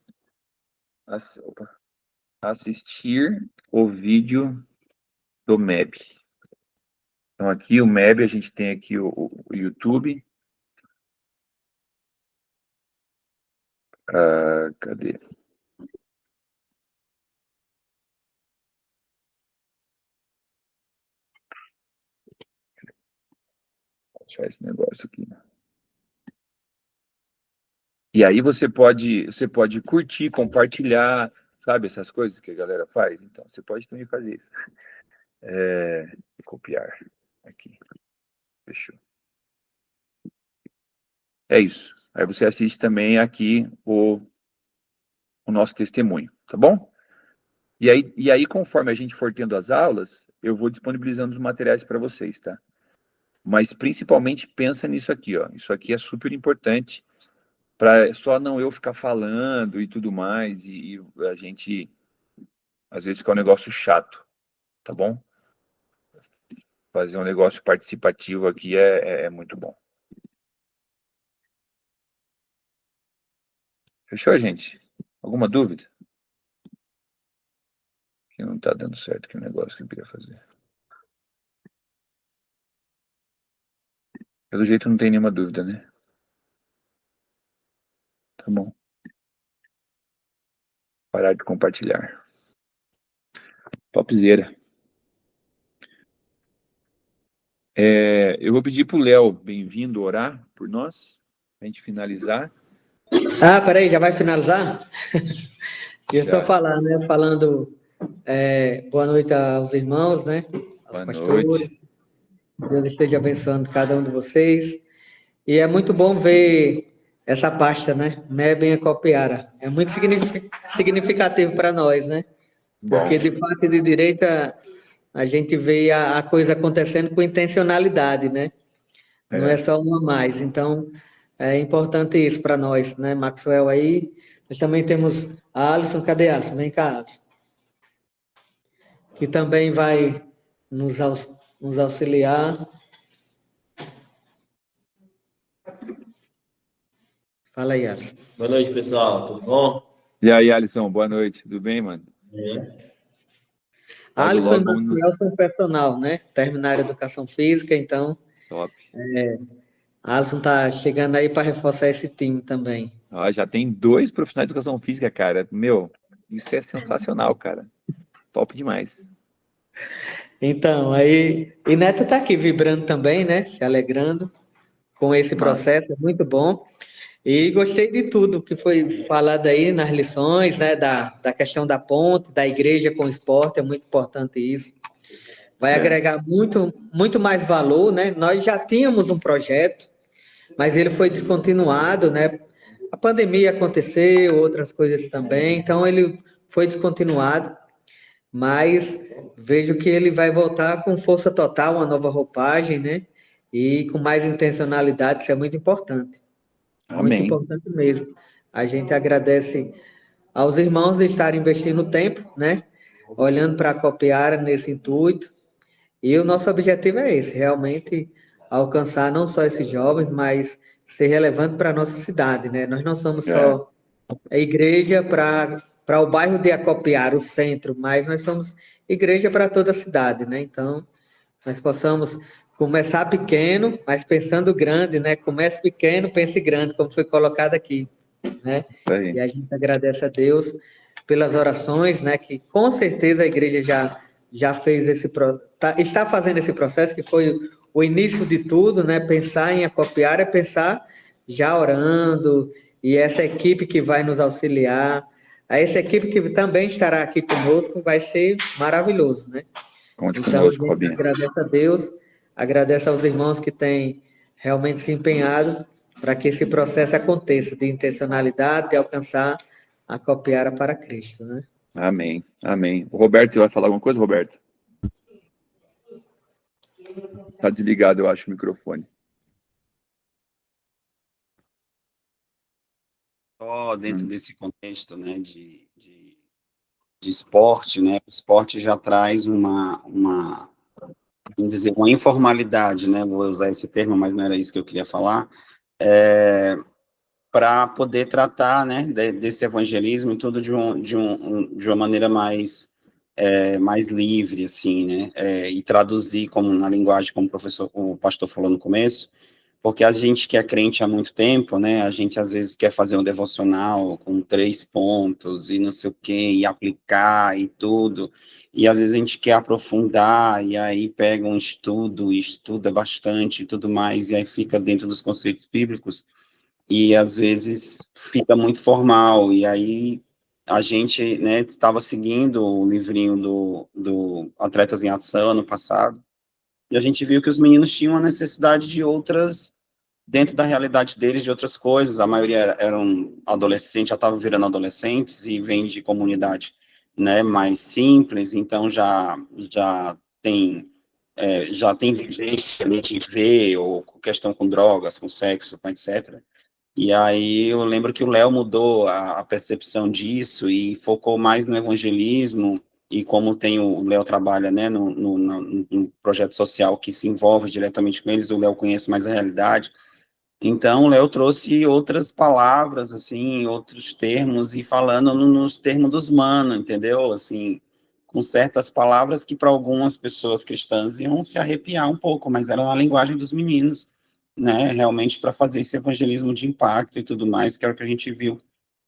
S1: Assistir o vídeo do MEB. Então, aqui o MEB, a gente tem aqui o YouTube. Cadê? Vou achar esse negócio aqui. E aí você pode curtir, compartilhar, sabe, essas coisas que a galera faz. Então, você pode também fazer isso. Copiar. Aqui. Fechou. É isso. Aí você assiste também aqui o nosso testemunho, tá bom? E aí, conforme a gente for tendo as aulas, eu vou disponibilizando os materiais para vocês, tá? Mas principalmente pensa nisso aqui, ó. Isso aqui é super importante para só não eu ficar falando e tudo mais, e a gente, às vezes, fica um negócio chato, tá bom? Fazer um negócio participativo aqui é muito bom. Fechou, gente? Alguma dúvida? Que não tá dando certo aqui o negócio que eu queria fazer. Pelo jeito não tem nenhuma dúvida, né? Tá bom. Parar de compartilhar. Topzera. Eu vou pedir pro Léo, bem-vindo, orar por nós, pra gente finalizar.
S5: Peraí, já vai finalizar? Queria só falar, né? Falando boa noite aos irmãos, né? Aos
S1: Boa
S5: pastores.
S1: noite.
S5: Deus esteja abençoando cada um de vocês. E é muito bom ver essa pasta, né? MEB em Acopiara. É muito significativo para nós, né?
S1: Bom.
S5: Porque de parte de direita a gente vê a coisa acontecendo com intencionalidade, né? Não é só uma a mais. Então, é importante isso para nós, né? Maxwell aí. Nós também temos a Alisson. Cadê a Alisson? Vem cá, Alisson. Que também vai nos auxiliar. Fala aí, Alisson.
S7: Boa noite, pessoal. Tudo bom?
S1: E aí, Alisson, boa noite. Tudo bem, mano?
S5: Alisson e Maxwell são personal, né? Terminaram a educação física, então...
S1: Top.
S5: Alisson tá chegando aí para reforçar esse time também.
S1: Já tem 2 profissionais de educação física, cara. Meu, isso é sensacional, cara. Top demais.
S5: Então, aí... E Neto tá aqui vibrando também, né? Se alegrando com esse processo, é muito bom. E gostei de tudo que foi falado aí nas lições, né? Da questão da ponte, da igreja com o esporte, é muito importante isso. Vai agregar muito, muito mais valor, né? Nós já tínhamos um projeto, mas ele foi descontinuado, né? A pandemia aconteceu, outras coisas também, então ele foi descontinuado, mas vejo que ele vai voltar com força total, uma nova roupagem, né? E com mais intencionalidade, isso é muito importante.
S1: Amém.
S5: Muito importante mesmo. A gente agradece aos irmãos de estarem investindo tempo, né? Olhando para a Acopiara nesse intuito. E o nosso objetivo é esse, realmente alcançar não só esses jovens, mas ser relevante para a nossa cidade, né? Nós não somos só a igreja para o bairro de Acopiara, o centro, mas nós somos igreja para toda a cidade, né? Então, nós possamos começar pequeno, mas pensando grande, né? Comece pequeno, pense grande, como foi colocado aqui, né?
S1: Isso aí.
S5: E a gente agradece a Deus pelas orações, né? Que com certeza a igreja já fez está fazendo esse processo, que foi o início de tudo, né? Pensar em acopiar é pensar já orando, e essa equipe que vai nos auxiliar, essa equipe que também estará aqui conosco, vai ser maravilhoso, né?
S1: Conte
S5: Então, a
S1: conosco,
S5: gente
S1: Robinho.
S5: agradece a Deus, agradece aos irmãos que têm realmente se empenhado para que esse processo aconteça, de intencionalidade, de alcançar a copiara para Cristo, né?
S1: Amém, amém. O Roberto vai falar alguma coisa, Roberto? Tá desligado, eu acho, o microfone.
S8: Só dentro desse contexto, né, de esporte, né, o esporte já traz vamos dizer, uma informalidade, né, vou usar esse termo, mas não era isso que eu queria falar, para poder tratar, né, desse evangelismo e tudo de uma maneira mais livre, assim, né, e traduzir como na linguagem, como o pastor falou no começo, porque a gente que é crente há muito tempo, né, a gente às vezes quer fazer um devocional com 3 pontos e não sei o quê, e aplicar e tudo, e às vezes a gente quer aprofundar, e aí pega um estudo, e estuda bastante e tudo mais, e aí fica dentro dos conceitos bíblicos, e às vezes fica muito formal, e aí a gente, né, estava seguindo o livrinho do Atletas em Ação ano passado, e a gente viu que os meninos tinham a necessidade de outras, dentro da realidade deles, de outras coisas. A maioria eram adolescentes, já estavam virando adolescentes e vem de comunidade, né, mais simples, então já tem vivência ali de ver, ou questão com drogas, com sexo, com etc. E aí eu lembro que o Léo mudou a percepção disso e focou mais no evangelismo, e como tem o Léo trabalha, né, no projeto social que se envolve diretamente com eles, o Léo conhece mais a realidade. Então, o Léo trouxe outras palavras, assim, outros termos, e falando nos termos dos mano, entendeu? Assim, com certas palavras que para algumas pessoas cristãs iam se arrepiar um pouco, mas era na linguagem dos meninos, né? Realmente para fazer esse evangelismo de impacto e tudo mais, que era o que a gente viu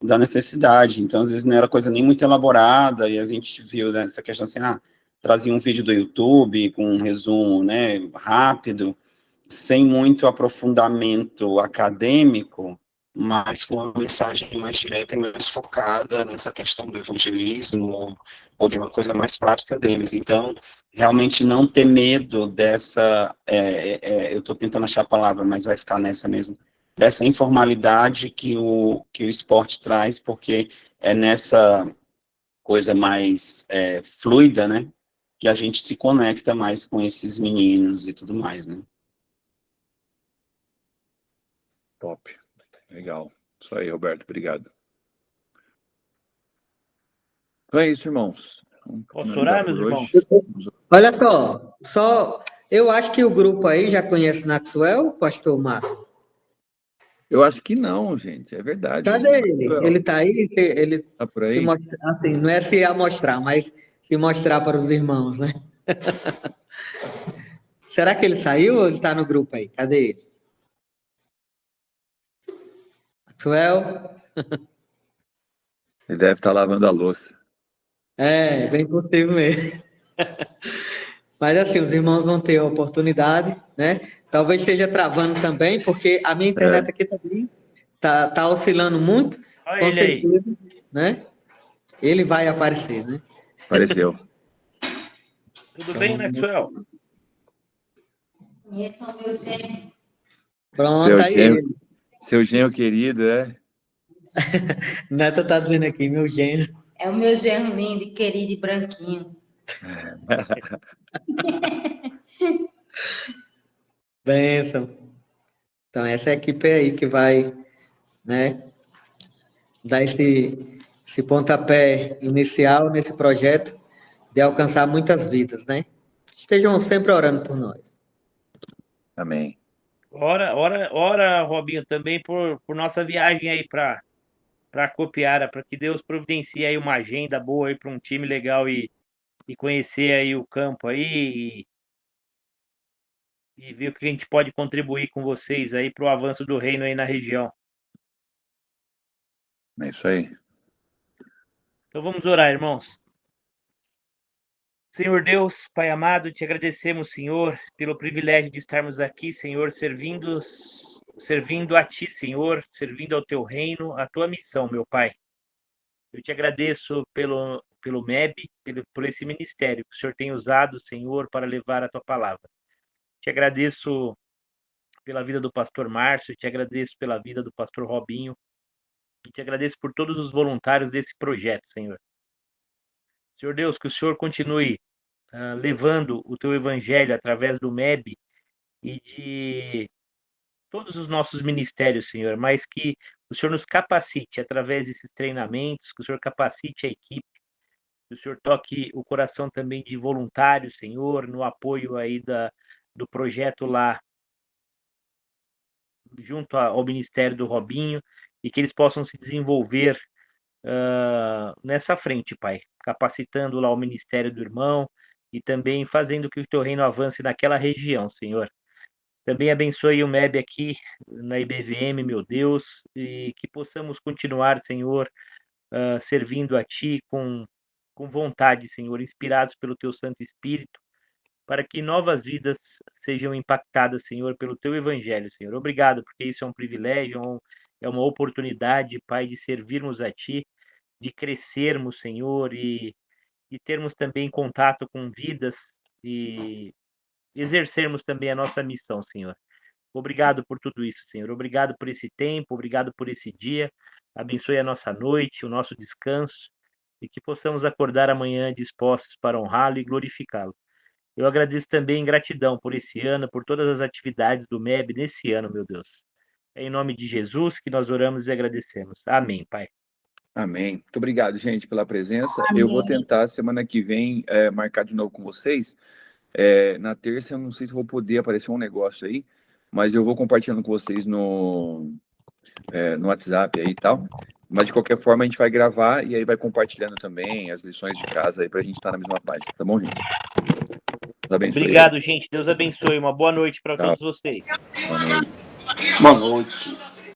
S8: da necessidade. Então, às vezes não era coisa nem muito elaborada, e a gente viu, né, essa questão assim, trazia um vídeo do YouTube com um resumo, né, rápido, sem muito aprofundamento acadêmico, mas com uma mensagem mais direta e mais focada nessa questão do evangelismo, ou de uma coisa mais prática deles. Então, realmente não ter medo dessa, eu estou tentando achar a palavra, mas vai ficar nessa mesmo, dessa informalidade que o esporte traz, porque é nessa coisa mais fluida, né, que a gente se conecta mais com esses meninos e tudo mais, né.
S1: Top. Legal. Isso aí, Roberto. Obrigado. Então é isso, irmãos. Vamos
S2: Posso
S1: finalizar
S2: orar,
S1: por
S2: meus
S1: hoje.
S2: irmãos?
S5: Olha só, eu acho que o grupo aí já conhece Maxwell, pastor Márcio.
S1: Eu acho que não, gente. É verdade.
S5: Cadê ele?
S1: Maxwell,
S5: Ele está aí? Ele
S1: tá por
S5: se
S1: aí?
S5: mostrar, assim, não é se amostrar, mas se mostrar para os irmãos, né? Será que ele saiu ou ele está no grupo aí? Cadê ele? Maxwell?
S1: Ele deve estar lavando a louça.
S5: É, bem possível mesmo. Mas assim, os irmãos vão ter a oportunidade, né? Talvez esteja travando também, porque a minha internet aqui também tá oscilando muito,
S2: Olha
S5: com
S2: ele aí.
S5: certeza, né? Ele vai aparecer, né?
S1: Apareceu.
S2: Tudo bem, Maxwell?
S5: Pronto, aí ele.
S1: Seu genro querido, é?
S5: Neta tá dizendo aqui, meu gênio.
S9: É o meu genro lindo, e querido e branquinho.
S5: Benção. Então, essa é a equipe aí que vai, né, dar esse pontapé inicial nesse projeto de alcançar muitas vidas, né? Estejam sempre orando por nós.
S1: Amém.
S2: Ora, Robinho, também por nossa viagem aí para Copiara, para que Deus providencie aí uma agenda boa aí para um time legal e conhecer aí o campo aí e ver o que a gente pode contribuir com vocês aí para o avanço do reino aí na região.
S1: É isso aí.
S2: Então vamos orar, irmãos. Senhor Deus, Pai amado, te agradecemos, Senhor, pelo privilégio de estarmos aqui, Senhor, servindo a Ti, Senhor, servindo ao Teu reino, a Tua missão, meu Pai. Eu te agradeço pelo MEB, por esse ministério que o Senhor tem usado, Senhor, para levar a Tua palavra. Te agradeço pela vida do pastor Márcio, te agradeço pela vida do pastor Robinho, e te agradeço por todos os voluntários desse projeto, Senhor. Senhor Deus, que o Senhor continue levando o Teu Evangelho através do MEB e de todos os nossos ministérios, Senhor, mas que o Senhor nos capacite através desses treinamentos, que o Senhor capacite a equipe, que o Senhor toque o coração também de voluntários, Senhor, no apoio aí do projeto lá, junto ao Ministério do Robinho, e que eles possam se desenvolver nessa frente, Pai, capacitando lá o Ministério do Irmão e também fazendo que o Teu reino avance naquela região, Senhor. Também abençoe o MEB aqui na IBVM, meu Deus, e que possamos continuar, Senhor, servindo a Ti com vontade, Senhor, inspirados pelo Teu Santo Espírito, para que novas vidas sejam impactadas, Senhor, pelo Teu Evangelho, Senhor. Obrigado, porque isso é um privilégio, é uma oportunidade, Pai, de servirmos a Ti, de crescermos, Senhor, e termos também contato com vidas e exercermos também a nossa missão, Senhor. Obrigado por tudo isso, Senhor. Obrigado por esse tempo, obrigado por esse dia. Abençoe a nossa noite, o nosso descanso, e que possamos acordar amanhã dispostos para honrá-lo e glorificá-lo. Eu agradeço também em gratidão por esse ano, por todas as atividades do MEB nesse ano, meu Deus. É em nome de Jesus que nós oramos e agradecemos. Amém, Pai.
S1: Amém. Muito obrigado, gente, pela presença.
S6: Amém.
S1: Eu vou tentar, semana que vem, marcar de novo com vocês. Na terça, eu não sei se vou poder aparecer um negócio aí, mas eu vou compartilhando com vocês no WhatsApp aí e tal. Mas, de qualquer forma, a gente vai gravar e aí vai compartilhando também as lições de casa aí pra gente estar na mesma página. Tá bom, gente? Deus abençoe.
S2: Obrigado, gente. Deus abençoe. Uma boa noite para todos vocês.
S1: Boa noite.
S3: Boa noite.